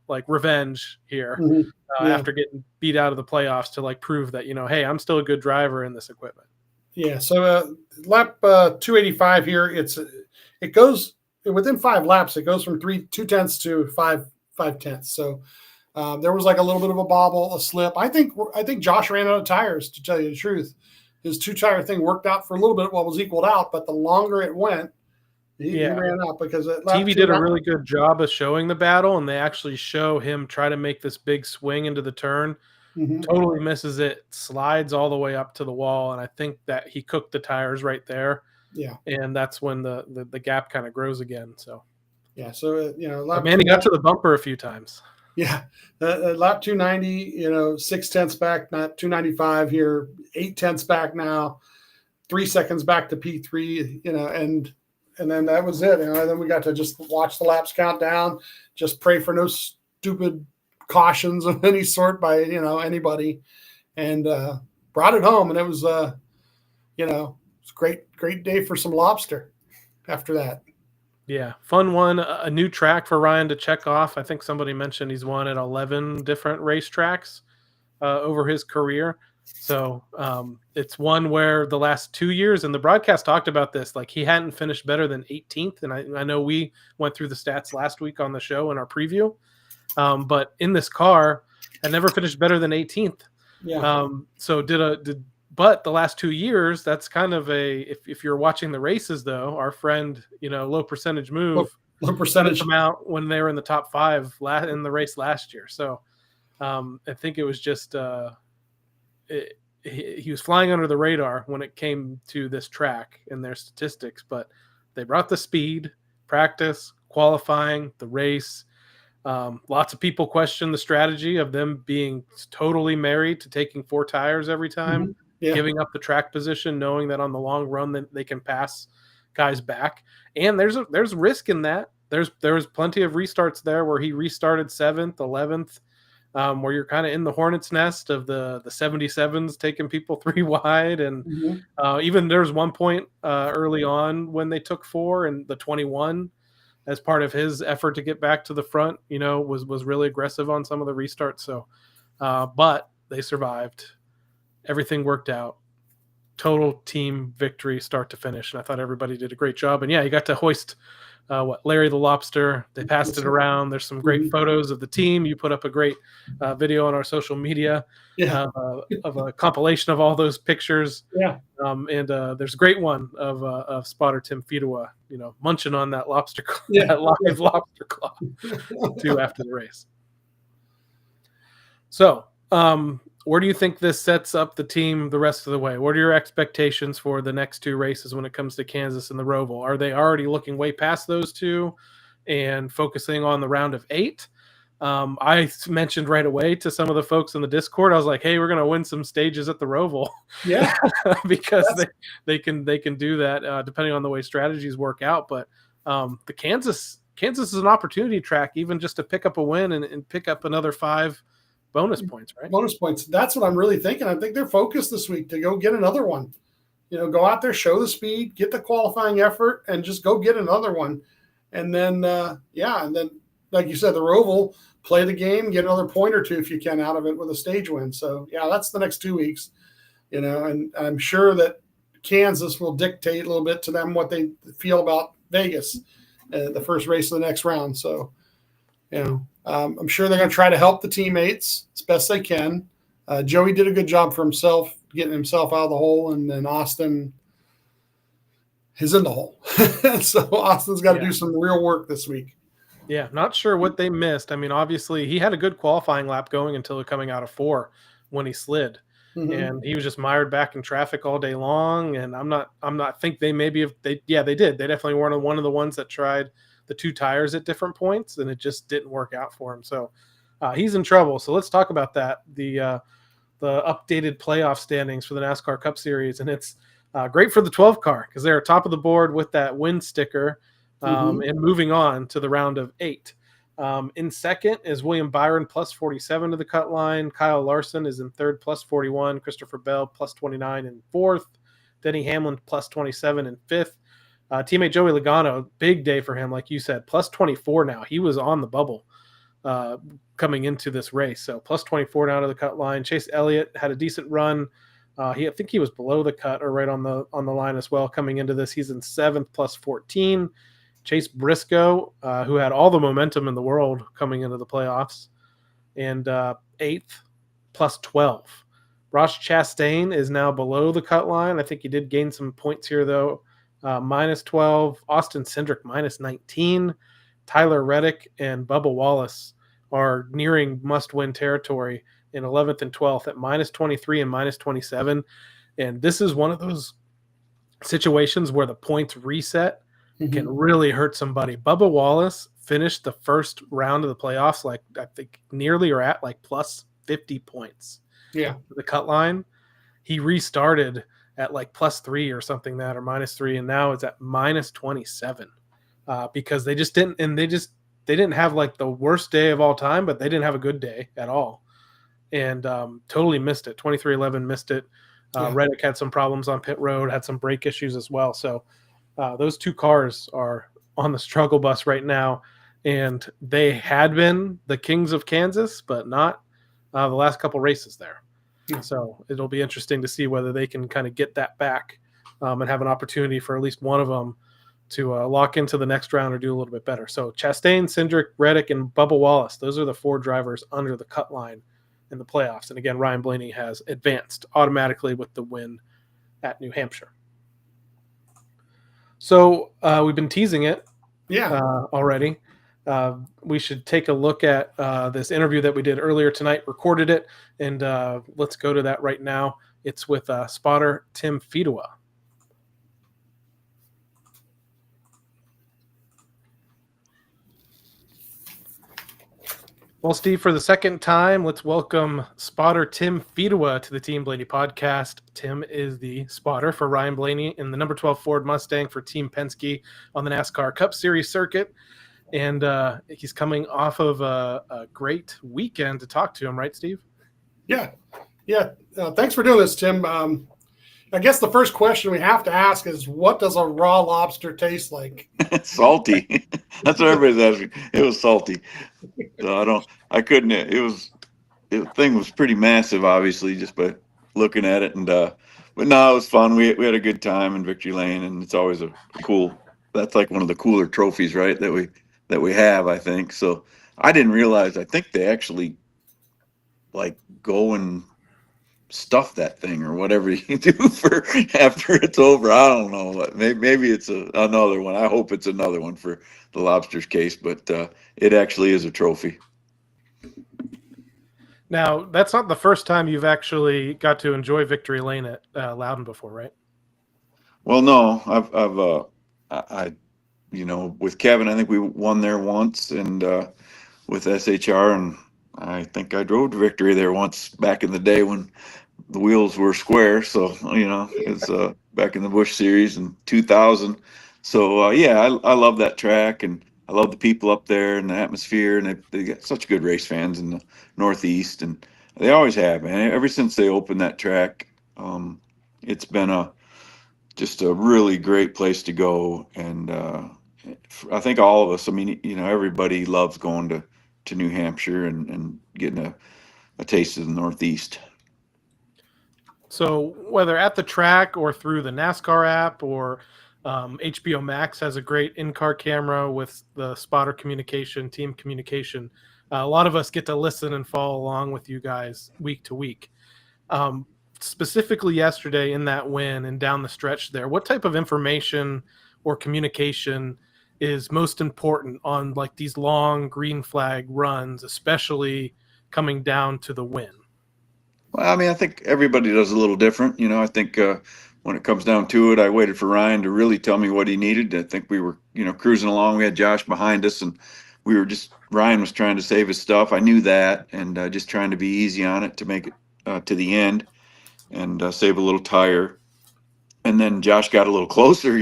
like revenge here after getting beat out of the playoffs to like prove that, hey, I'm still a good driver in this equipment.
Yeah. So lap 285 here, it goes within 5 laps. It goes from 2/10 to 5/10. So there was like a little bit of a bobble, a slip. I think Josh ran out of tires, to tell you the truth. His 2-tire thing worked out for a little bit while it was equaled out, but the longer it went, he ran out because
TV did a really good job of showing the battle, and they actually show him try to make this big swing into the turn. Totally misses it, slides all the way up to the wall, and I think that he cooked the tires right there.
Yeah, and
that's when the gap kind of grows again. So
yeah, so
he got to the bumper a few times.
Yeah, lap 290, 6/10 back, not 295 here, 8/10 back now, 3 seconds back to P3, and then that was it. And then we got to just watch the laps count down, just pray for no stupid cautions of any sort by anybody, and brought it home. And it was it's a great day for some lobster after that.
Yeah, fun one. A new track for Ryan to check off. I think somebody mentioned he's won at 11 different racetracks over his career. So it's one where the last 2 years, and the broadcast talked about this, like he hadn't finished better than 18th. And I know we went through the stats last week on the show in our preview. But in this car, I never finished better than 18th.
Yeah.
So but the last 2 years, that's kind of if you're watching the races though, our friend, low percentage move,
low percentage
come out when they were in the top 5 in the race last year. So I think it was just he was flying under the radar when it came to this track and their statistics, but they brought the speed, practice, qualifying, the race. Lots of people question the strategy of them being totally married to taking 4 tires every time, giving up the track position, knowing that on the long run that they can pass guys back. And there's risk in that. There was plenty of restarts there where he restarted 7th, 11th, where you're kind of in the hornet's nest of the 77s taking people 3 wide. And even there was one point early on when they took 4, and the 21, as part of his effort to get back to the front, was really aggressive on some of the restarts. So, but they survived. Everything worked out. Total team victory, start to finish. And I thought everybody did a great job. And yeah, you got to hoist Larry the Lobster. They passed it around. There's some great photos of the team. You put up a great video on our social media of a compilation of all those pictures.
Yeah.
And there's a great one of spotter Tim Fedewa, munching on that lobster, that live lobster claw too after the race. So, where do you think this sets up the team the rest of the way? What are your expectations for the next 2 races when it comes to Kansas and the Roval? Are they already looking way past those 2 and focusing on the round of 8? I mentioned right away to some of the folks in the Discord, I was like, hey, we're going to win some stages at the Roval.
Yeah.
because they can do that depending on the way strategies work out. But the Kansas is an opportunity track, even just to pick up a win and pick up another 5 bonus points, right?
Bonus points. That's what I'm really thinking. I think they're focused this week to go get another one. Go out there, show the speed, get the qualifying effort, and just go get another one. And then, and then, like you said, the Roval, play the game, get another point or 2 if you can out of it with a stage win. So, that's the next 2 weeks, and I'm sure that Kansas will dictate a little bit to them what they feel about Vegas, the first race of the next round. So, I'm sure they're going to try to help the teammates as best they can. Joey did a good job for himself, getting himself out of the hole, and then Austin is in the hole. So Austin's got to do some real work this week.
Yeah, not sure what they missed. I mean, obviously, he had a good qualifying lap going until coming out of 4 when he slid. And he was just mired back in traffic all day long. And I'm not think they maybe have they did. They definitely weren't one of the ones that tried the 2 tires at different points, and it just didn't work out for him. So he's in trouble. So let's talk about that. The updated playoff standings for the NASCAR Cup Series, and it's great for the 12 car because they're top of the board with that win sticker, and moving on to the round of 8. In second is William Byron plus 47 to the cut line. Kyle Larson is in third plus 41. Christopher Bell plus 29 in fourth. Denny Hamlin plus 27 in fifth. Teammate Joey Logano, big day for him, like you said, plus 24 now. He was on the bubble coming into this race. So plus 24 now to the cut line. Chase Elliott had a decent run. I think he was below the cut or right on the line as well coming into this. He's in seventh plus 14. Chase Briscoe, who had all the momentum in the world coming into the playoffs, and eighth plus 12. Ross Chastain is now below the cut line. I think he did gain some points here, though. Minus 12. Austin Cindric minus 19. Tyler Reddick and Bubba Wallace are nearing must-win territory in 11th and 12th at minus 23 and minus 27. And this is one of those situations where the points reset can really hurt somebody. Bubba Wallace finished the first round of the playoffs, like I think nearly or at like plus 50 points.
Yeah.
The cut line. He restarted at like plus 3 or something or minus 3. And now it's at minus 27 because they just didn't, and they didn't have like the worst day of all time, but they didn't have a good day at all. And totally missed it. 23-11 missed it. Reddick had some problems on pit road, had some brake issues as well. So those 2 cars are on the struggle bus right now, and they had been the kings of Kansas, but not the last couple races there. Yeah. So it'll be interesting to see whether they can kind of get that back and have an opportunity for at least one of them to lock into the next round or do a little bit better. So Chastain, Cindric, Reddick, and Bubba Wallace, those are the 4 drivers under the cut line in the playoffs. And again, Ryan Blaney has advanced automatically with the win at New Hampshire. So we've been teasing it already. We should take a look at this interview that we did earlier tonight, recorded it, and let's go to that right now. It's with spotter Tim Fedewa. Well, Steve, for the second time, let's welcome spotter Tim Fedewa to the Team Blaney podcast. Tim is the spotter for Ryan Blaney in the number 12 Ford Mustang for Team Penske on the NASCAR Cup Series circuit. And he's coming off of a great weekend to talk to him, right, Steve?
Yeah. Thanks for doing this, Tim. I guess the first question we have to ask is, what does a raw lobster taste like?
Salty. That's what everybody's asking. It was salty. So the thing was pretty massive, obviously, just by looking at it. And but no, it was fun. We had a good time in Victory Lane, and it's always that's like one of the cooler trophies, right? That we have, I think. So I didn't realize, I think they actually like go and stuff that thing or whatever you do for after it's over. I don't know. Maybe it's another one. I hope it's another one for the lobster's case, but it actually is a trophy.
Now, that's not the first time you've actually got to enjoy Victory Lane at Loudon before, right?
Well, no, I with Kevin, I think we won there once, and with SHR, and I think I drove to Victory there once back in the day when the wheels were square. So, it's back in the Busch Series in 2000. So, I love that track, and I love the people up there and the atmosphere, and they got such good race fans in the Northeast, and they always have, man. Ever since they opened that track, it's been just a really great place to go. And I think all of us, everybody loves going to New Hampshire and getting a taste of the Northeast.
So whether at the track or through the NASCAR app or HBO Max has a great in-car camera with the spotter communication, team communication, a lot of us get to listen and follow along with you guys week to week. specifically yesterday in that win and down the stretch there, what type of information or communication is most important on like these long green flag runs, especially coming down to the win?
Well, I mean, I think everybody does a little different. I think when it comes down to it, I waited for Ryan to really tell me what he needed. I think we were, cruising along. We had Josh behind us, and Ryan was trying to save his stuff. I knew that, and just trying to be easy on it to make it to the end and save a little tire. And then Josh got a little closer,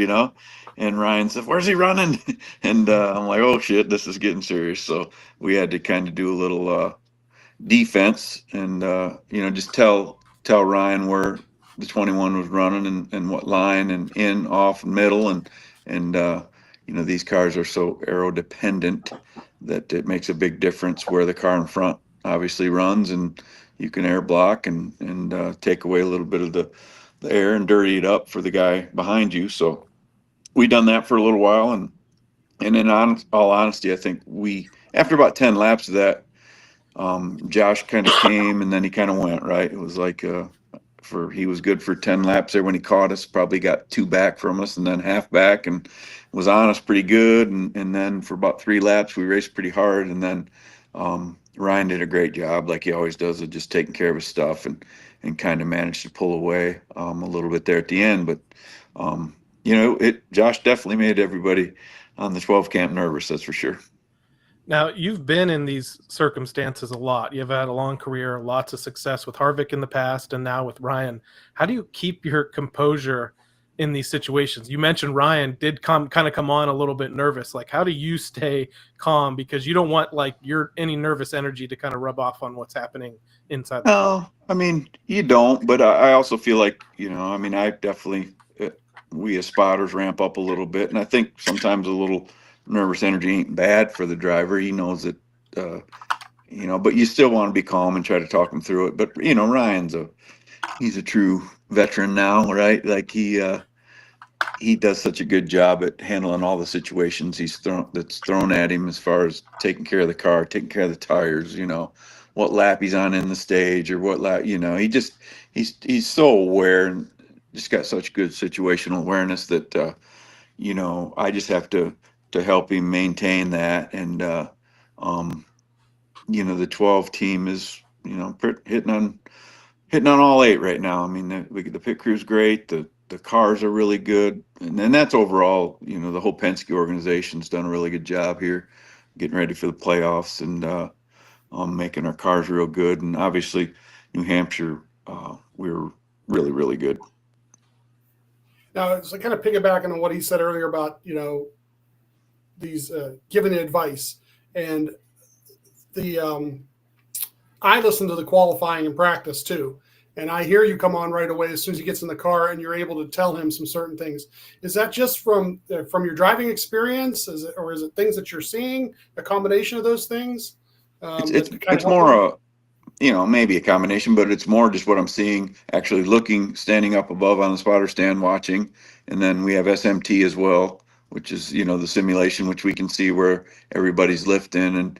and Ryan said, "Where's he running?" And I'm like, "Oh shit, this is getting serious." So we had to kind of do a little defense and just tell Ryan where the 21 was running and what line and in, off, middle, and these cars are so aero dependent that it makes a big difference where the car in front obviously runs, and you can air block and take away a little bit of the air and dirty it up for the guy behind you. So we done that for a little while, and in all honesty, I think we, after about 10 laps of that, Josh kind of came and then he kind of went, right. It was like he was good for 10 laps there when he caught us, probably got 2 back from us and then half back, and was on us pretty good. And then for about 3 laps, we raced pretty hard. And then Ryan did a great job, like he always does, of just taking care of his stuff and kind of managed to pull away a little bit there at the end. But, Josh definitely made everybody on the 12 camp nervous, that's for sure.
Now, you've been in these circumstances a lot. You've had a long career, lots of success with Harvick in the past, and now with Ryan. How do you keep your composure in these situations? You mentioned Ryan did come on a little bit nervous. Like, how do you stay calm? Because you don't want any nervous energy to kind of rub off on what's happening inside the car.
No, I mean, you don't, but I also feel like, I definitely, we as spotters ramp up a little bit. And I think sometimes a little nervous energy ain't bad for the driver. He knows it, but you still want to be calm and try to talk him through it. But, Ryan's he's a true veteran now, right? Like he does such a good job at handling all the situations that's thrown at him, as far as taking care of the car, taking care of the tires, what lap he's on in the stage or what lap, he's so aware and just got such good situational awareness that, I just have to help him maintain that. And, the 12 team is, hitting on all 8 right now. I mean, the pit crew's great. The cars are really good. And then that's overall, the whole Penske organization's done a really good job here, getting ready for the playoffs and making our cars real good. And obviously New Hampshire, we were really, really good.
Now, it's kind of piggybacking on what he said earlier about, these giving advice, and I listen to the qualifying and practice too, and I hear you come on right away as soon as he gets in the car, and you're able to tell him some certain things. Is that just from your driving experience, or is it things that you're seeing, a combination of those things?
It's more maybe a combination, but it's more just what I'm seeing, actually standing up above on the spotter stand watching. And then we have SMT as well, which is, the simulation, which we can see where everybody's lifting and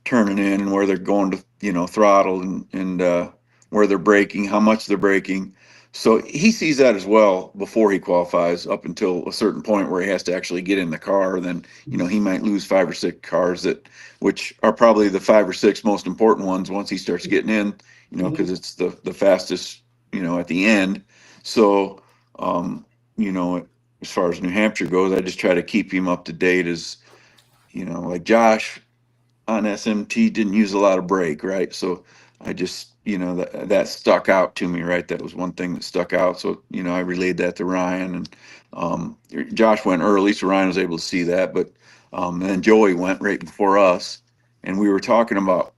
turning in and where they're going to, throttle and where they're braking, how much they're braking. So he sees that as well before he qualifies, up until a certain point where he has to actually get in the car. Then, he might lose 5 or 6 cars which are probably the 5 or 6 most important ones once he starts getting in, because it's the fastest, at the end. So, as far as New Hampshire goes, I just try to keep him up to date as, like Josh on SMT didn't use a lot of brake, right? So I just, that stuck out to me, right? That was one thing that stuck out. So, I relayed that to Ryan, and Josh went early, so Ryan was able to see that. But and then Joey went right before us, and we were talking about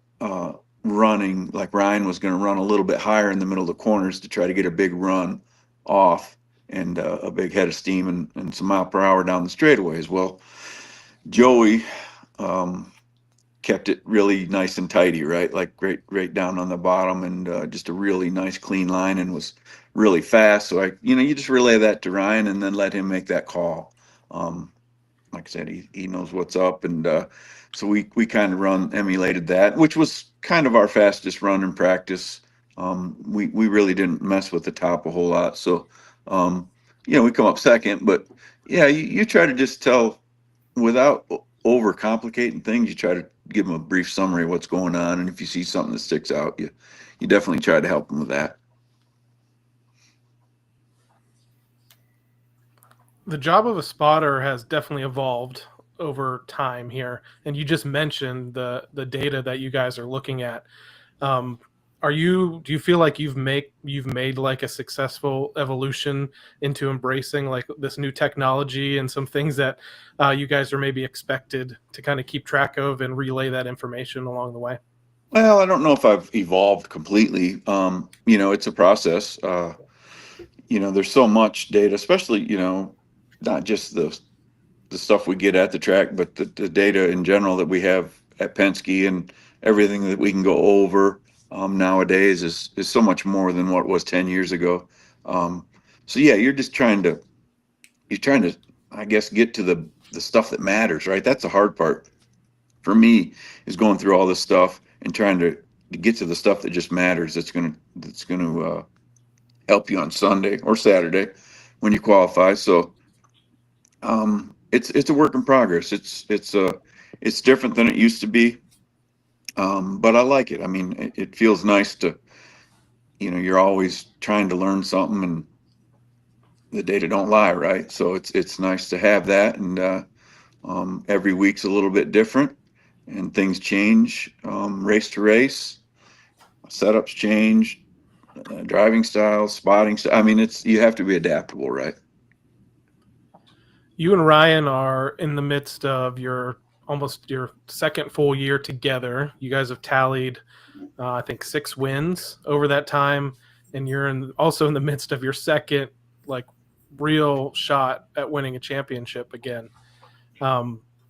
running, like Ryan was going to run a little bit higher in the middle of the corners to try to get a big run off and a big head of steam and some mile per hour down the straightaways. Well, Joey kept it really nice and tidy, right? Like right down on the bottom, and just a really nice clean line, and was really fast. So you just relay that to Ryan and then let him make that call. Like I said, he knows what's up. And so we kind of emulated that, which was kind of our fastest run in practice We really didn't mess with the top a whole lot. So, we come up second, but yeah, you try to just tell without over complicating things. You try to give them a brief summary of what's going on. And if you see something that sticks out, you definitely try to help them with that.
The job of a spotter has definitely evolved over time here, and you just mentioned the data that you guys are looking at. Do you feel like you've made like a successful evolution into embracing like this new technology and some things that you guys are maybe expected to kind of keep track of and relay that information along the way?
Well, I don't know if I've evolved completely. It's a process. There's so much data, especially, not just the stuff we get at the track, but the data in general that we have at Penske and everything that we can go over nowadays is so much more than what was 10 years ago. So yeah, you're trying to, I guess, get to the stuff that matters, right? That's the hard part for me, is going through all this stuff and trying to get to the stuff that just matters. That's going to help you on Sunday or Saturday when you qualify. So, it's a work in progress. It's different than it used to be. But I like it. I mean, it feels nice to, you're always trying to learn something, and the data don't lie, right? So it's nice to have that. And every week's a little bit different, and things change race to race. Setups change, driving styles, spotting. I mean, you have to be adaptable, right?
You and Ryan are in the midst of almost your second full year together. You guys have tallied, I think, 6 wins over that time, and you're also in the midst of your second, like, real shot at winning a championship again.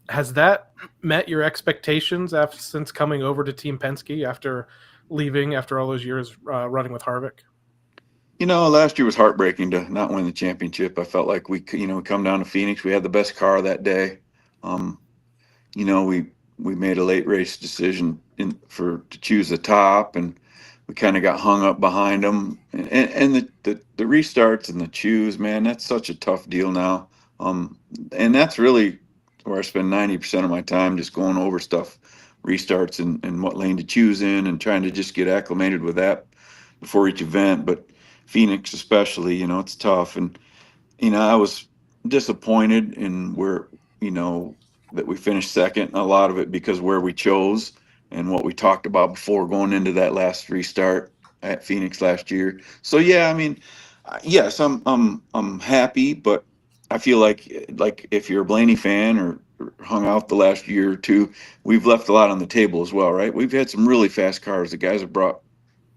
Has that met your expectations since coming over to Team Penske after leaving after all those years running with Harvick?
Last year was heartbreaking to not win the championship. I felt like we come down to Phoenix. We had the best car that day. We made a late race decision to choose the top, and we kind of got hung up behind them. And the restarts and the choose, man, that's such a tough deal now. And that's really where I spend 90% of my time, just going over stuff, restarts and what lane to choose in, and trying to just get acclimated with that before each event. But Phoenix especially, it's tough. And, I was disappointed in where, that we finished second, a lot of it because where we chose and what we talked about before going into that last restart at Phoenix last year. So yeah, I mean, yes, I'm happy, but I feel like if you're a Blaney fan or hung out the last year or two, we've left a lot on the table as well, right? We've had some really fast cars. The guys have brought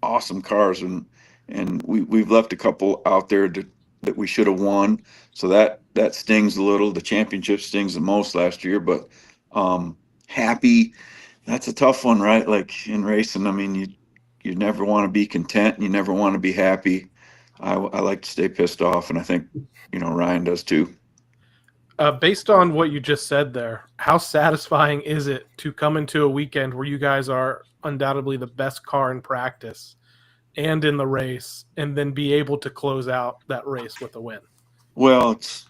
awesome cars, and we've left a couple out there that we should have won. So that stings a little. The championship stings the most last year, but happy. That's a tough one, right? Like in racing, I mean, you never want to be content, and you never want to be happy. I like to stay pissed off, and I think Ryan does too.
Based on what you just said there, how satisfying is it to come into a weekend where you guys are undoubtedly the best car in practice and in the race, and then be able to close out that race with a win?
Well, it's,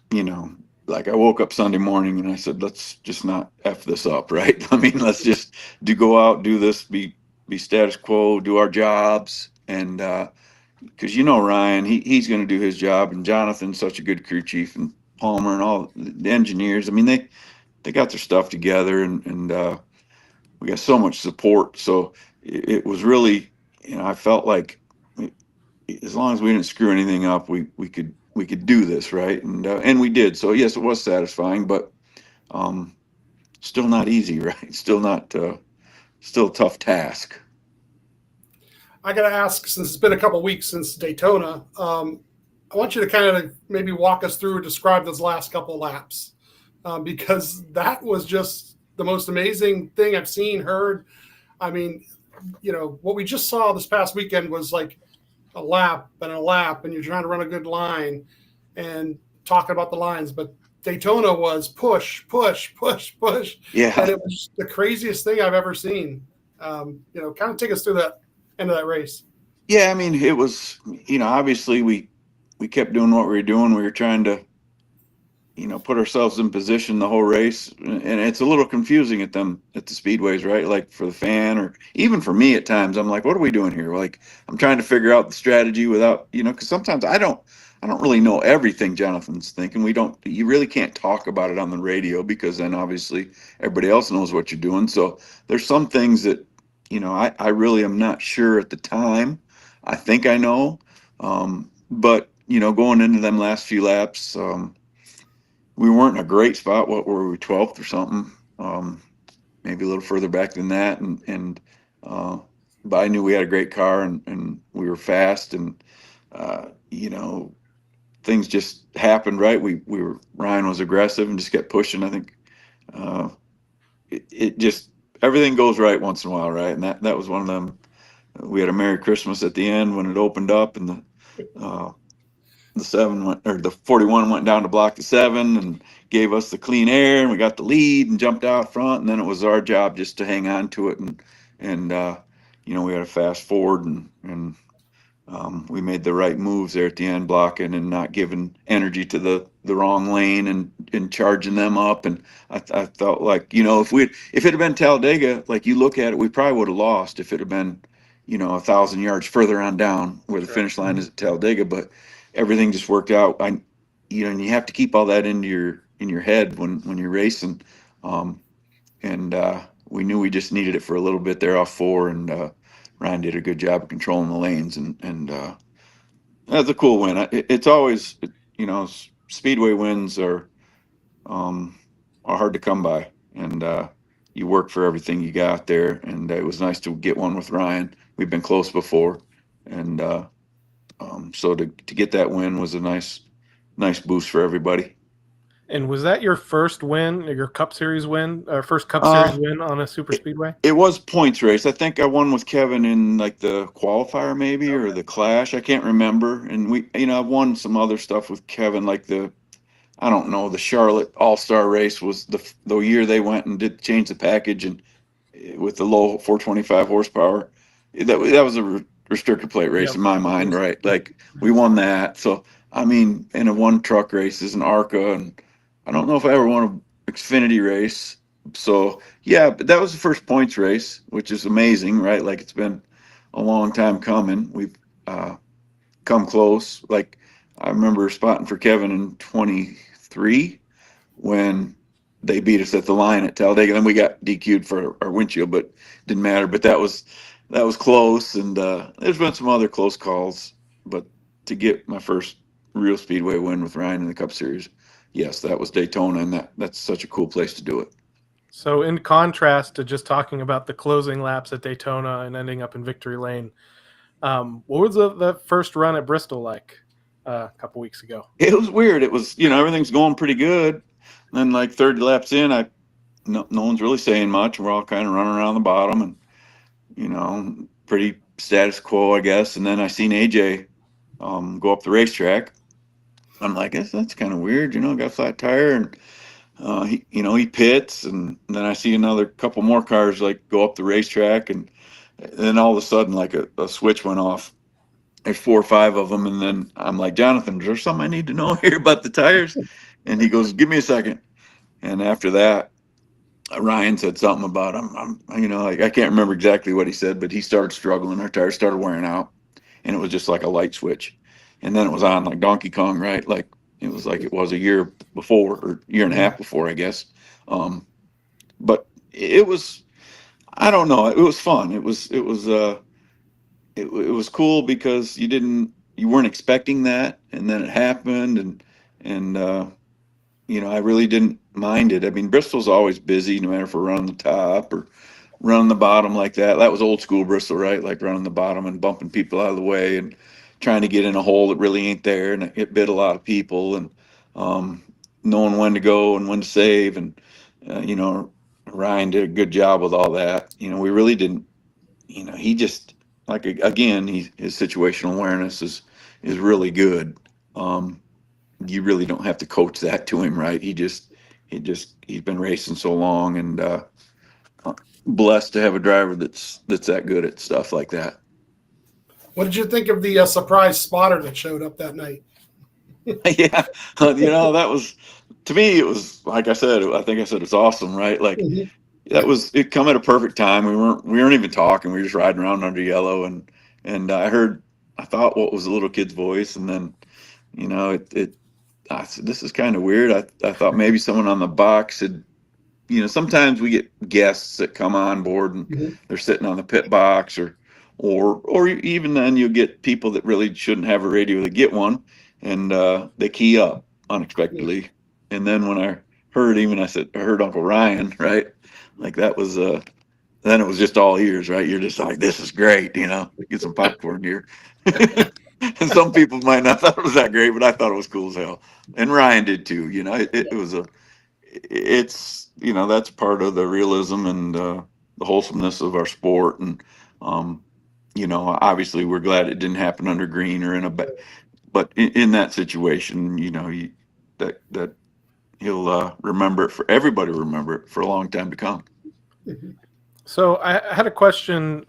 like I woke up Sunday morning and I said, let's just not F this up, right? I mean, let's just go out, do this, be status quo, do our jobs. And because, Ryan, he's going to do his job, and Jonathan's such a good crew chief, and Palmer and all the engineers. I mean, they got their stuff together, and we got so much support. So it was really, I felt like as long as we didn't screw anything up, we could do this, right? And we did. So yes, it was satisfying, but still not easy, right? Still a tough task.
I got to ask, since it's been a couple weeks since Daytona, I want you to kind of maybe walk us through and describe those last couple laps, because that was just the most amazing thing I've seen, heard. I mean, what we just saw this past weekend was like a lap, and you're trying to run a good line and talking about the lines. But Daytona was push, push, push, push.
Yeah.
And it was the craziest thing I've ever seen. Kind of take us through that end of that race.
Yeah, I mean, it was, obviously we kept doing what we were doing. We were trying to, put ourselves in position the whole race, and it's a little confusing at the speedways, right? Like for the fan, or even for me at times, I'm like, what are we doing here? Like, I'm trying to figure out the strategy without, because sometimes I don't really know everything Jonathan's thinking. You really can't talk about it on the radio because then obviously everybody else knows what you're doing. So there's some things that, I really am not sure at the time. I think I know, but going into them last few laps. We weren't in a great spot. What were we, 12th or something? Maybe a little further back than that. Uh, but I knew we had a great car and we were fast and, things just happened, right? Ryan was aggressive and just kept pushing. I think, it just, everything goes right once in a while, right? And that was one of them. We had a Merry Christmas at the end when it opened up and the 41 went down to block the 7 and gave us the clean air and we got the lead and jumped out front, and then it was our job just to hang on to it and we had a fast forward and we made the right moves there at the end, blocking and not giving energy to the wrong lane and charging them up. And I felt like, if it had been Talladega, like you look at it, we probably would have lost if it had been 1,000 yards further on down where the finish line is at Talladega. But everything just worked out. And you have to keep all that in your head when you're racing. And we knew we just needed it for a little bit there off 4, and Ryan did a good job of controlling the lanes, and that's a cool win. It's always, speedway wins are hard to come by, and you work for everything you got there, and it was nice to get one with Ryan. We've been close before, and so to get that win was a nice boost for everybody.
And was that your first win, or your Cup Series win, or first Cup Series win on a super speedway?
It was points race. I think I won with Kevin in like the qualifier maybe, or the clash. I can't remember. And I've won some other stuff with Kevin, like I don't know, the Charlotte All-Star race was the year they went and did change the package and with the low 425 horsepower. That was a restrictor plate race in my mind, right? Like we won that. So I mean, in a one truck races and ARCA, and I don't know if I ever won an Xfinity race. So yeah, but that was the first points race, which is amazing, right? Like it's been a long time coming. We've come close. Like I remember spotting for Kevin in 23 when they beat us at the line at Talladega. Then we got DQ'd for our windshield, but didn't matter. But that was close. And there's been some other close calls, but to get my first real speedway win with Ryan in the Cup Series, yes, that was Daytona, and that's such a cool place to do it.
So in contrast to just talking about the closing laps at Daytona and ending up in victory lane, what was the first run at Bristol like a couple weeks ago?
It was weird. It was, everything's going pretty good. And then like 30 laps in, no one's really saying much. We're all kind of running around the bottom and, pretty status quo, I guess. And then I seen AJ go up the racetrack. I'm like, that's kind of weird, got a flat tire, and he pits, and then I see another couple more cars like go up the racetrack, and then all of a sudden like a switch went off. There's 4 or 5 of them, and then I'm like, Jonathan, is there something I need to know here about the tires? And he goes, give me a second. And after that, Ryan said something about like I can't remember exactly what he said, but he started struggling. Our tires started wearing out, and it was just like a light switch. And then it was on like Donkey Kong, right? Like it was like it was a year before, or year and a half before, I guess. But it was, I don't know, it was fun. It was cool because you weren't expecting that, and then it happened, and I really didn't mind it. I mean, Bristol's always busy, no matter if we're running the top or running the bottom like that. That was old school Bristol, right? Like running the bottom and bumping people out of the way and trying to get in a hole that really ain't there, and it bit a lot of people, and knowing when to go and when to save, and Ryan did a good job with all that. We really didn't. He just, like, again, his situational awareness is really good. You really don't have to coach that to him, right? He's been racing so long, and blessed to have a driver that's that good at stuff like that.
What did you think of the surprise spotter that showed up that night?
Yeah, that was, to me, it was, like I said, I think I said it's awesome, right? Like
Mhm.
that was, it come at a perfect time. We weren't even talking. We were just riding around under yellow, and I thought what was a little kid's voice, and then I said, this is kind of weird. I thought maybe someone on the box had, sometimes we get guests that come on board and
Mhm.
they're sitting on the pit box, or even then you'll get people that really shouldn't have a radio that get one, and they key up unexpectedly. And then when I heard him, and I heard Uncle Ryan, right? Like that was then it was just all ears, right? You're just like, this is great, get some popcorn here. And some people might not thought it was that great, but I thought it was cool as hell. And Ryan did too. It's that's part of the realism and the wholesomeness of our sport. And obviously we're glad it didn't happen under green or but in that situation, that he'll remember it, for everybody will remember it for a long time to come.
So I had a question.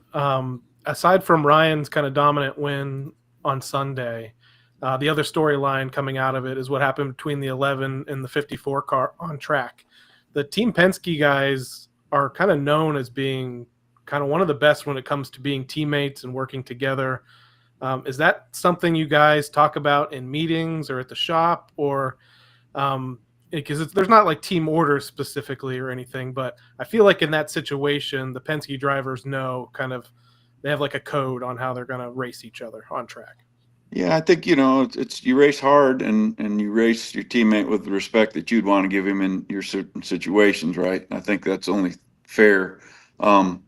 Aside from Ryan's kind of dominant win on Sunday, the other storyline coming out of it is what happened between the 11 and the 54 car on track. The Team Penske guys are kind of known as being kind of one of the best when it comes to being teammates and working together. Is that something you guys talk about in meetings or at the shop, or because there's not like team orders specifically or anything, but I feel like in that situation, the Penske drivers know they have like a code on how they're going to race each other on track.
Yeah, I think it's you race hard and you race your teammate with the respect that you'd want to give him in your certain situations, right? I think that's only fair. Um,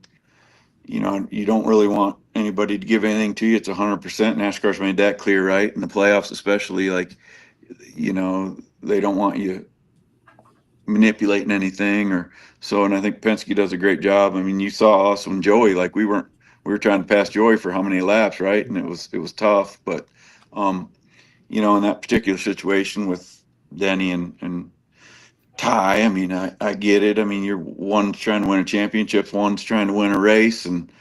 you don't really want anybody to give anything to you. It's 100%. NASCAR's made that clear, right? In the playoffs, especially, like they don't want you manipulating anything or so. And I think Penske does a great job. I mean, you saw us when Joey, like we were trying to pass Joey for how many laps, right? And it was tough, but in that particular situation with Denny and Ty, I mean, I get it. I mean, one's trying to win a championship, one's trying to win a race, and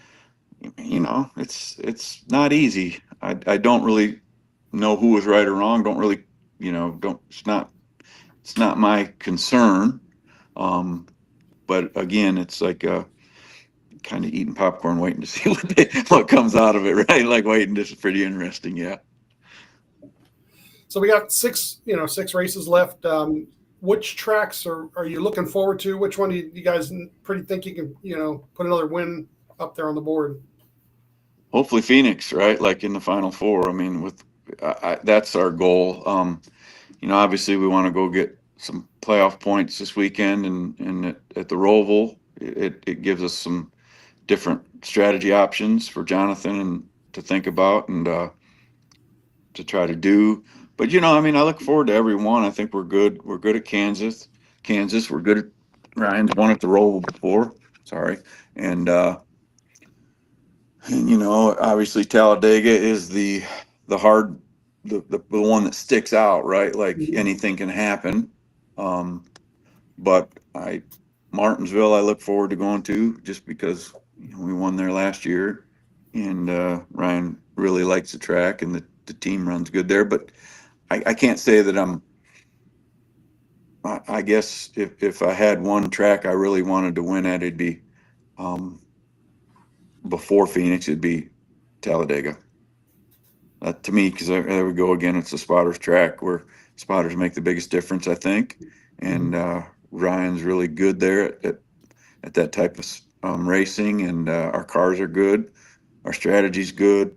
it's not easy. I don't really know who was right or wrong. Don't really, don't. It's not my concern. But again, it's like kind of eating popcorn, waiting to see what comes out of it, right? Like waiting. This is pretty interesting, yeah.
So we got six races left. Which tracks are you looking forward to? Which one do you guys pretty think you can, put another win up there on the board?
Hopefully Phoenix, right? Like in the Final Four. I mean, that's our goal. Obviously we want to go get some playoff points this weekend, and at the Roval, it gives us some different strategy options for Jonathan and to think about and to try to do. But I mean, I look forward to every one. I think we're good. We're good at Kansas. We're good at Ryan's won at the Roval before. Sorry, and obviously Talladega is the hard the one that sticks out, right? Like anything can happen. But Martinsville I look forward to going to just because we won there last year, and Ryan really likes the track and the team runs good there. But I can't say that I guess if I had one track I really wanted to win at, it'd be before Phoenix, it'd be Talladega. To me, because there we go again. It's the spotters track where spotters make the biggest difference, I think. And Ryan's really good there at that type of racing, and our cars are good, our strategy's good.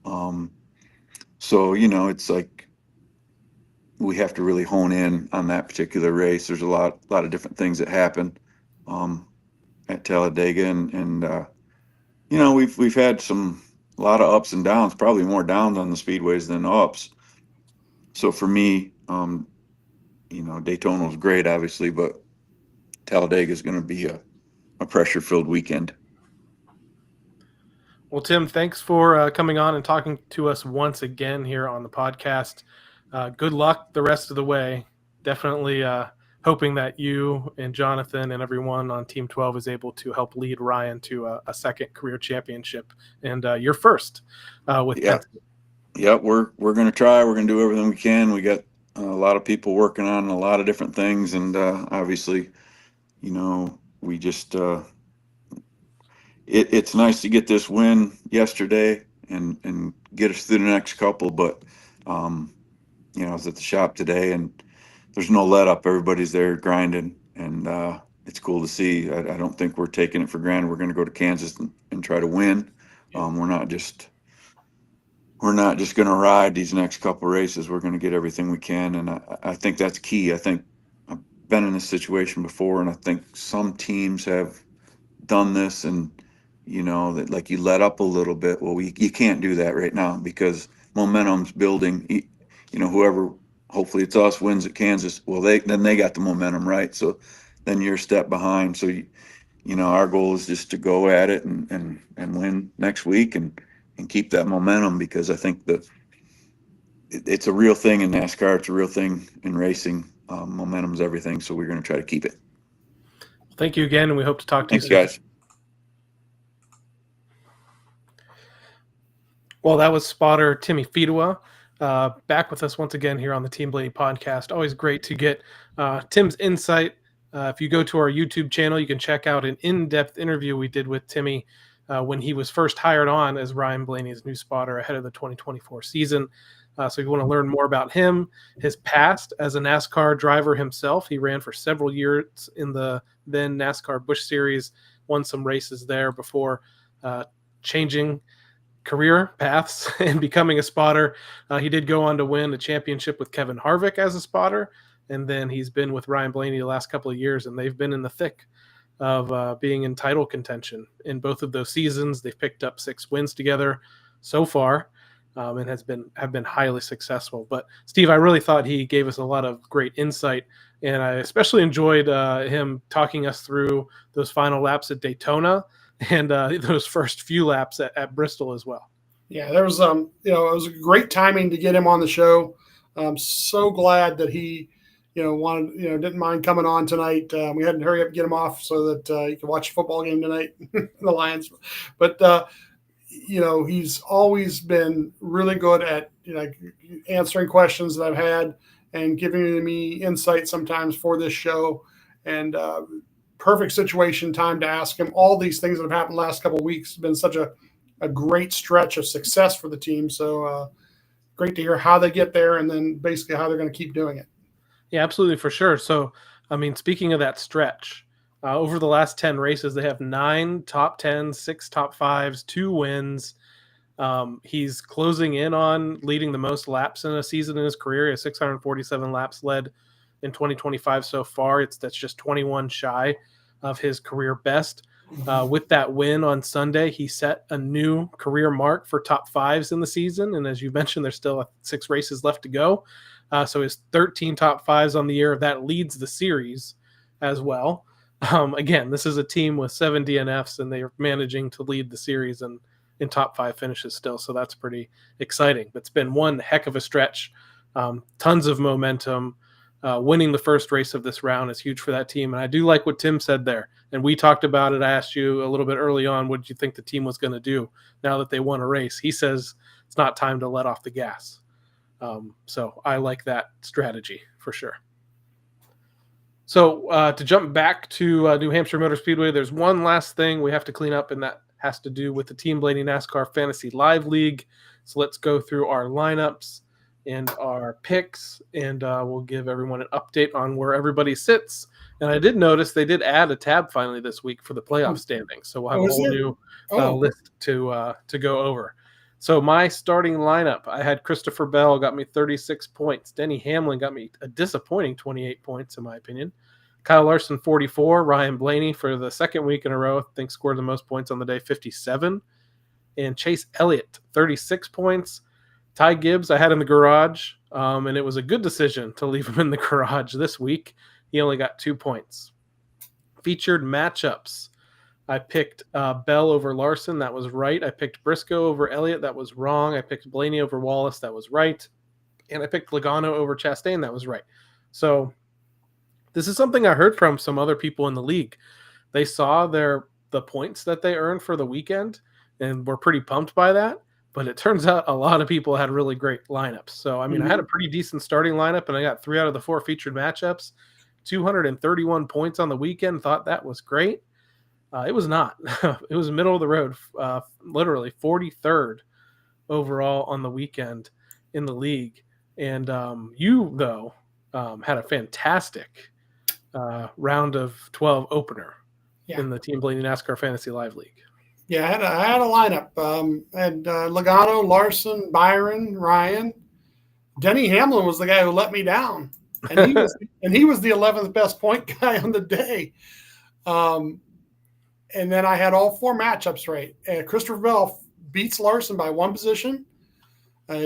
So it's like we have to really hone in on that particular race. There's a lot of different things that happen at Talladega, and we've had a lot of ups and downs, probably more downs on the speedways than ups. So for me, Daytona was great, obviously, but Talladega is going to be a pressure-filled weekend.
Well, Tim, thanks for coming on and talking to us once again here on the podcast. Good luck the rest of the way. Definitely hoping that you and Jonathan and everyone on Team 12 is able to help lead Ryan to a second career championship and your first with
Yeah.
Penske.
Yeah, we're going to try. We're going to do everything we can. We got a lot of people working on a lot of different things, and obviously, we just it's nice to get this win yesterday and get us through the next couple. But I was at the shop today, and there's no let up. Everybody's there grinding, and it's cool to see. I don't think we're taking it for granted. We're going to go to Kansas and try to win. We're not just going to ride these next couple races. We're going to get everything we can, and I think that's key. I think I've been in this situation before, and I think some teams have done this, and that like you let up a little bit. Well, you can't do that right now because momentum's building. Whoever, hopefully it's us, wins at Kansas. Well, they got the momentum, right? So then you're a step behind. So our goal is just to go at it and win next week and keep that momentum, because I think that it's a real thing in NASCAR. It's a real thing in racing. Momentum's everything. So we're going to try to keep it.
Thank you again, and we hope to talk to you soon.
Thanks, guys.
Well, that was spotter Timmy Fidua, back with us once again here on the Team Blaney podcast. Always great to get Tim's insight. If you go to our YouTube channel, you can check out an in-depth interview we did with Timmy when he was first hired on as Ryan Blaney's new spotter ahead of the 2024 season. So if you want to learn more about him, his past as a NASCAR driver himself, he ran for several years in the then NASCAR Busch Series, won some races there before changing career paths and becoming a spotter. He did go on to win a championship with Kevin Harvick as a spotter, and then he's been with Ryan Blaney the last couple of years, and they've been in the thick of being in title contention. In both of those seasons, they've picked up 6 wins together so far, and have been highly successful. But Steve, I really thought he gave us a lot of great insight, and I especially enjoyed him talking us through those final laps at Daytona and those first few laps at Bristol as well.
Yeah, there was it was great timing to get him on the show. I'm so glad that he didn't mind coming on tonight. We had to hurry up and get him off so that he could watch a football game tonight, the Lions. But he's always been really good at answering questions that I've had and giving me insight sometimes for this show. And perfect situation, time to ask him all these things that have happened the last couple of weeks. It's been such a great stretch of success for the team. So great to hear how they get there and then basically how they're going to keep doing it.
Yeah, absolutely, for sure. So, I mean, speaking of that stretch, over the last 10 races, they have 9 top 10s, 6 top 5s, 2 wins. He's closing in on leading the most laps in a season in his career. He has 647 laps led in 2025 so far. That's just 21 shy of his career best. With that win on Sunday, he set a new career mark for top 5s in the season. And as you mentioned, there's still 6 races left to go. So his 13 top 5s on the year, that leads the series as well. Again, this is a team with 7 DNFs, and they are managing to lead the series and in top 5 finishes still. So that's pretty exciting. But it's been one heck of a stretch. Tons of momentum. Winning the first race of this round is huge for that team. And I do like what Tim said there. And we talked about it. I asked you a little bit early on, what did you think the team was going to do now that they won a race? He says it's not time to let off the gas. So I like that strategy for sure. So to jump back to New Hampshire Motor Speedway, there's one last thing we have to clean up, and that has to do with the Team Blaney NASCAR Fantasy Live League. So let's go through our lineups and our picks, and we'll give everyone an update on where everybody sits. And I did notice they did add a tab finally this week for the playoff standings. So we'll have a whole new list to go over. So my starting lineup, I had Christopher Bell, got me 36 points. Denny Hamlin got me a disappointing 28 points, in my opinion. Kyle Larson, 44. Ryan Blaney, for the second week in a row, I think scored the most points on the day, 57. And Chase Elliott, 36 points. Ty Gibbs, I had in the garage, and it was a good decision to leave him in the garage this week. He only got 2 points. Featured matchups. I picked Bell over Larson. That was right. I picked Briscoe over Elliott. That was wrong. I picked Blaney over Wallace. That was right. And I picked Logano over Chastain. That was right. So This is something I heard from some other people in the league. They saw the points that they earned for the weekend and were pretty pumped by that. But it turns out a lot of people had really great lineups. So, I mean, I had a pretty decent starting lineup, and I got 3 out of the 4 featured matchups, 231 points on the weekend. Thought that was great. It was not. It was middle of the road, literally 43rd overall on the weekend in the league. And you, though, had a fantastic round of 12 opener in the Team Blaney NASCAR Fantasy Live League.
Yeah, I had a lineup. Had Logano, Larson, Byron, Ryan. Denny Hamlin was the guy who let me down, and he was the 11th best point guy on the day. And then I had all 4 matchups right. Christopher Bell beats Larson by 1 position.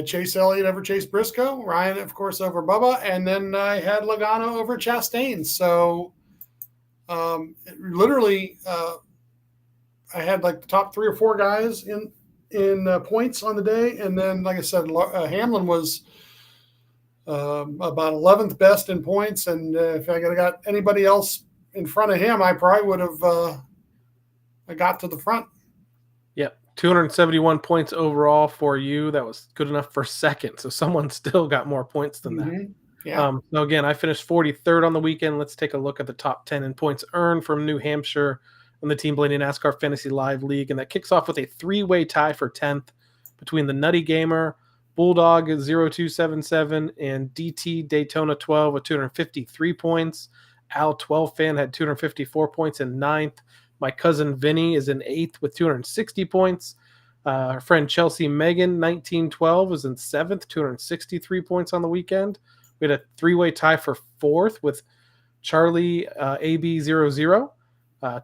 Chase Elliott over Chase Briscoe. Ryan, of course, over Bubba. And then I had Logano over Chastain. So literally I had like the top 3 or 4 guys in points on the day. And then, like I said, Hamlin was about 11th best in points. And if I got anybody else in front of him, I probably would have got to the front.
Yep. 271 points overall for you. That was good enough for second. So someone still got more points than that.
Yeah.
So again, I finished 43rd on the weekend. Let's take a look at the top 10 in points earned from New Hampshire in the Team Blaney NASCAR Fantasy Live League. And that kicks off with a 3-way tie for 10th between the Nutty Gamer, Bulldog 0277, and DT Daytona 12 with 253 points. Al 12 fan had 254 points in 9th. My cousin Vinny is in 8th with 260 points. Our friend Chelsea Megan 1912 was in 7th, 263 points on the weekend. We had a 3-way tie for 4th with Charlie AB00,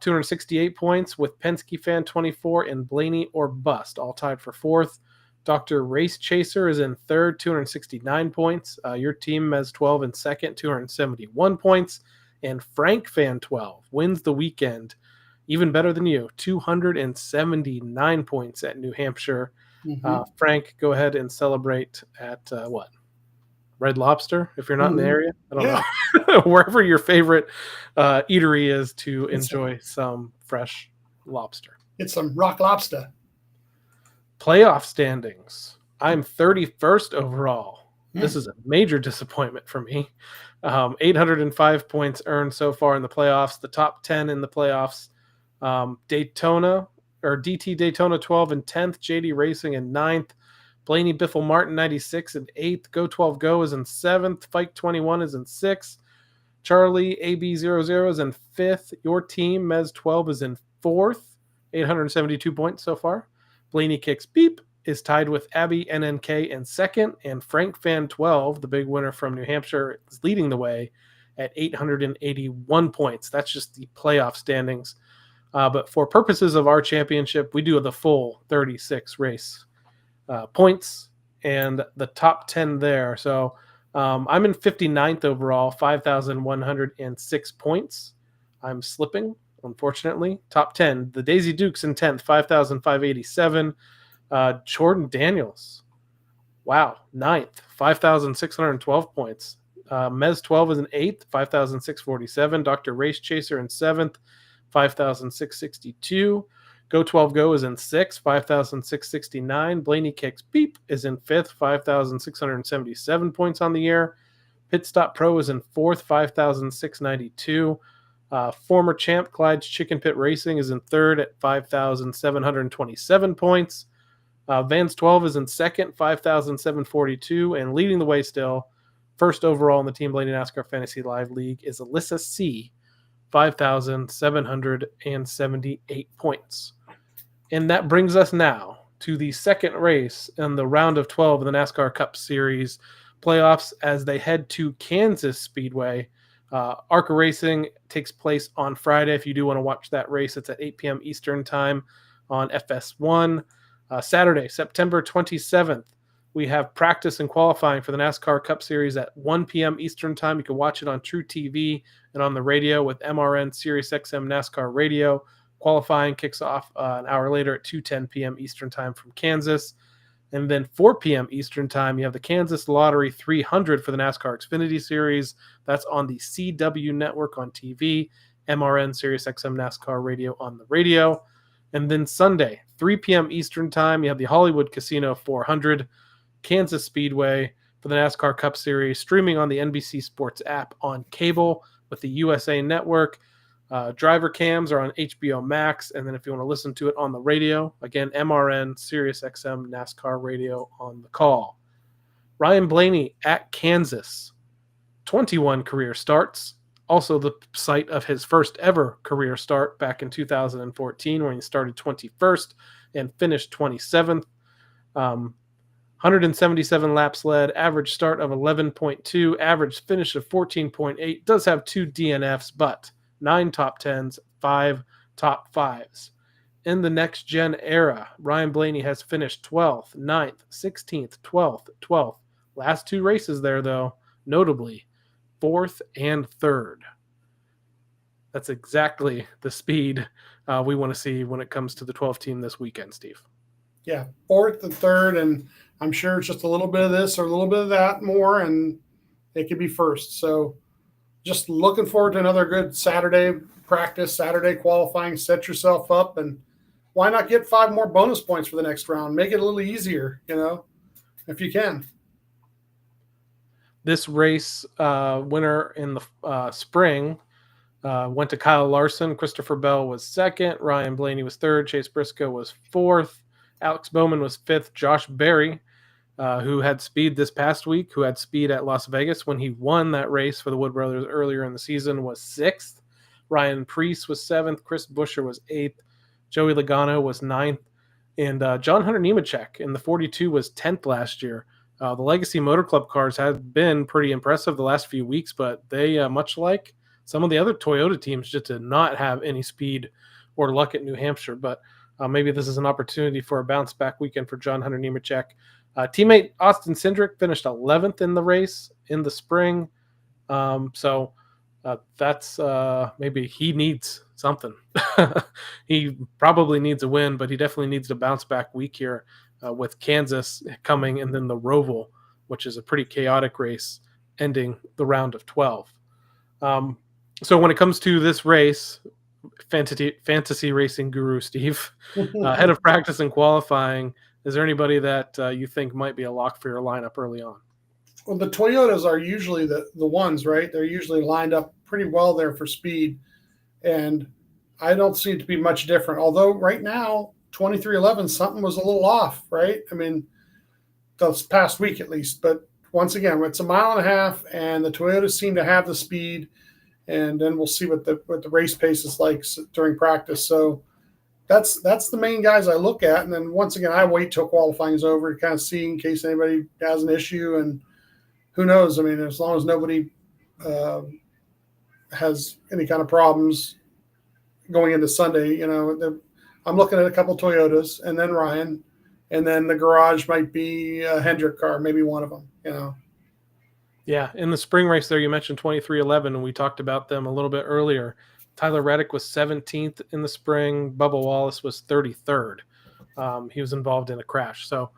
268 points, with Penske Fan 24 and Blaney or Bust, all tied for 4th. Dr. Race Chaser is in 3rd, 269 points. Your team, Mez 12, in 2nd, 271 points. And Frank Fan 12 wins the weekend, even better than you, 279 points at New Hampshire. Frank, go ahead and celebrate at what? Red Lobster, if you're not in the area. I don't know. Wherever your favorite eatery is to enjoy some fresh lobster.
Get some rock lobster.
Playoff standings. I'm 31st overall. This is a major disappointment for me. 805 points earned so far in the playoffs. The top 10 in the playoffs. Daytona, or DT Daytona 12 and 10th. JD Racing in 9th. Blaney Biffle Martin 96 and 8th. Go 12 Go is in 7th. Fike 21 is in 6th. Charlie AB00 is in 5th. Your team, Mez 12, is in 4th. 872 points so far. Blaney Kicks Beep is tied with Abby NNK in 2nd. And Frank Fan 12, the big winner from New Hampshire, is leading the way at 881 points. That's just the playoff standings. But for purposes of our championship, we do the full 36 race points and the top 10 there. So I'm in 59th overall, 5,106 points. I'm slipping, unfortunately. Top 10, the Daisy Dukes in 10th, 5,587. Jordan Daniels, wow, 9th, 5,612 points. Mez 12 is in 8th, 5,647. Dr. Race Chaser in 7th, 5,662. Go 12 Go is in 6th, 5,669. Blaney Kicks Beep is in 5th, 5,677 points on the year. Pit Stop Pro is in 4th, 5,692. Former champ Clyde's Chicken Pit Racing is in 3rd at 5,727 points. Vans 12 is in 2nd, 5,742. And leading the way still, first overall in the Team Blaney NASCAR Fantasy Live League, is Alyssa C., 5,778 points. And that brings us now to the second race in the round of 12 of the NASCAR Cup Series playoffs as they head to Kansas Speedway. ARCA Racing takes place on Friday. If you do want to watch that race, it's at 8 p.m. Eastern Time on FS1. Saturday, September 27th, we have practice and qualifying for the NASCAR Cup Series at 1 p.m. Eastern Time. You can watch it on True TV and on the radio with MRN Sirius XM NASCAR Radio. Qualifying kicks off an hour later at 2:10 p.m. Eastern Time from Kansas. And then 4 p.m. Eastern time, you have the Kansas Lottery 300 for the NASCAR Xfinity Series. That's on the CW network on TV, MRN, SiriusXM NASCAR Radio on the radio. And then Sunday, 3 p.m. Eastern time, you have the Hollywood Casino 400, Kansas Speedway for the NASCAR Cup Series, streaming on the NBC Sports app on cable with the USA Network. Driver cams are on HBO Max, and then if you want to listen to it on the radio, again, MRN, SiriusXM, NASCAR Radio on the call. Ryan Blaney at Kansas, 21 career starts, also the site of his first ever career start back in 2014 when he started 21st and finished 27th. 177 laps led, average start of 11.2, average finish of 14.8, does have 2 DNFs, but 9 top 10s, 5 top 5s. In the next gen era, Ryan Blaney has finished 12th, 9th, 16th, 12th, 12th. Last 2 races there, though, notably 4th and 3rd. That's exactly the speed we want to see when it comes to the 12 team this weekend, Steve.
Yeah, 4th and 3rd, and I'm sure it's just a little bit of this or a little bit of that more, and it could be first. So just looking forward to another good Saturday practice, Saturday qualifying. Set yourself up, and why not get 5 more bonus points for the next round? Make it a little easier, if you can.
This race winner in the spring went to Kyle Larson. Christopher Bell was 2nd. Ryan Blaney was 3rd. Chase Briscoe was 4th. Alex Bowman was 5th. Josh Berry, who had speed this past week, who had speed at Las Vegas when he won that race for the Wood Brothers earlier in the season, was 6th. Ryan Preece was 7th. Chris Buescher was 8th. Joey Logano was 9th. And John Hunter Nemechek in the 42 was 10th last year. The Legacy Motor Club cars have been pretty impressive the last few weeks, but they, much like some of the other Toyota teams, just did not have any speed or luck at New Hampshire. But maybe this is an opportunity for a bounce-back weekend for John Hunter Nemechek. Teammate Austin Cindric finished 11th in the race in the spring. So that's maybe he needs something. He probably needs a win, but he definitely needs to bounce-back week here with Kansas coming and then the Roval, which is a pretty chaotic race, ending the round of 12. So when it comes to this race, fantasy racing guru Steve, head of practice and qualifying, is there anybody that you think might be a lock for your lineup early on?
Well, the Toyotas are usually the ones, right? They're usually lined up pretty well there for speed, and I don't see it to be much different. Although right now, 2311, something was a little off, right? I mean, this past week at least. But once again, it's a mile and a half, and the Toyotas seem to have the speed. And then we'll see what the race pace is like during practice. So that's the main guys I look at. And then once again, I wait till qualifying is over to kind of see in case anybody has an issue. And who knows? I mean, as long as nobody has any kind of problems going into Sunday, I'm looking at a couple Toyotas and then Ryan, and then the garage might be a Hendrick car, maybe one of them,
Yeah, in the spring race there, you mentioned 2311, and we talked about them a little bit earlier. Tyler Reddick was 17th in the spring. Bubba Wallace was 33rd. He was involved in a crash. So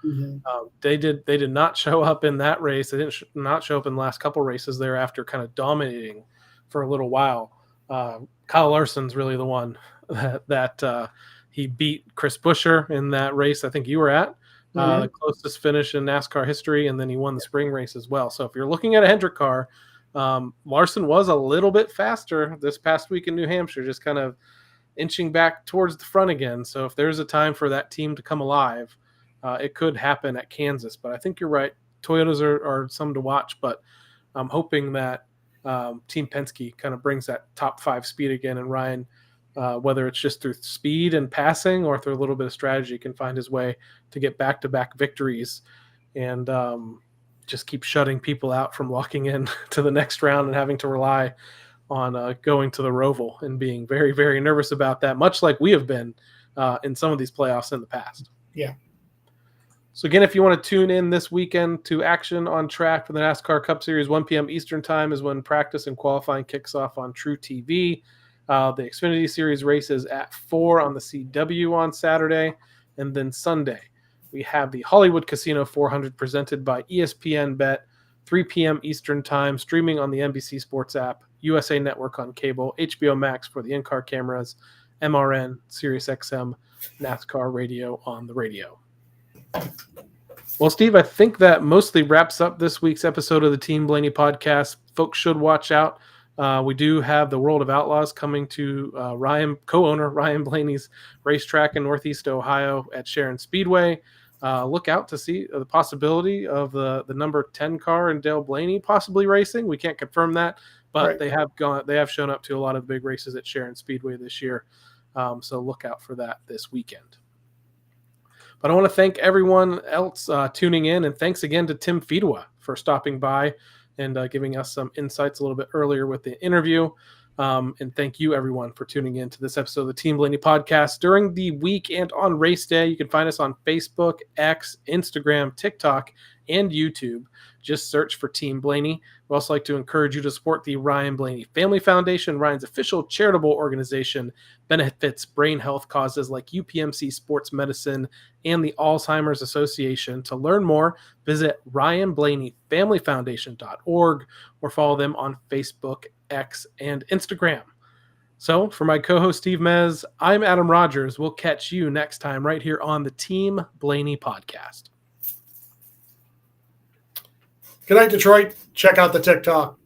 they did not show up in that race. They didn't not show up in the last couple races there after kind of dominating for a little while. Kyle Larson's really the one that he beat Chris Buescher in that race I think you were at. The closest finish in NASCAR history, and then he won the spring race as well. So if you're looking at a Hendrick car, Larson was a little bit faster this past week in New Hampshire, just kind of inching back towards the front again. So if there's a time for that team to come alive, it could happen at Kansas. But I think you're right. Toyotas are some to watch, but I'm hoping that Team Penske kind of brings that top 5 speed again, and Ryan, whether it's just through speed and passing or through a little bit of strategy, can find his way to get back-to-back victories and just keep shutting people out from walking in to the next round and having to rely on going to the Roval and being very, very nervous about that, much like we have been in some of these playoffs in the past.
Yeah.
So again, if you want to tune in this weekend to action on track for the NASCAR Cup Series, 1 p.m. Eastern time is when practice and qualifying kicks off on True TV. The Xfinity Series races at 4 on the CW on Saturday, and then Sunday, we have the Hollywood Casino 400 presented by ESPN Bet, 3 p.m. Eastern Time, streaming on the NBC Sports app, USA Network on cable, HBO Max for the in-car cameras, MRN, SiriusXM, NASCAR radio on the radio. Well, Steve, I think that mostly wraps up this week's episode of the Team Blaney podcast. Folks should watch out. We do have the World of Outlaws coming to co-owner Ryan Blaney's racetrack in Northeast Ohio at Sharon Speedway. Look out to see the possibility of the number 10 car and Dale Blaney possibly racing. We can't confirm that, but right. They have shown up to a lot of big races at Sharon Speedway this year. So look out for that this weekend. But I want to thank everyone else tuning in, and thanks again to Tim Fedewa for stopping by and giving us some insights a little bit earlier with the interview. And thank you, everyone, for tuning in to this episode of the Team Blaney podcast during the week and on race day. You can find us on Facebook, X, Instagram, TikTok, and YouTube. Just search for Team Blaney. We'd also like to encourage you to support the Ryan Blaney Family Foundation, Ryan's official charitable organization, benefits brain health causes like UPMC Sports Medicine and the Alzheimer's Association. To learn more, visit RyanBlaneyFamilyFoundation.org or follow them on Facebook, X, and Instagram. So for my co-host Steve Mez, I'm Adam Rogers. We'll catch you next time right here on the Team Blaney podcast.
Good night, Detroit. Check out the TikTok.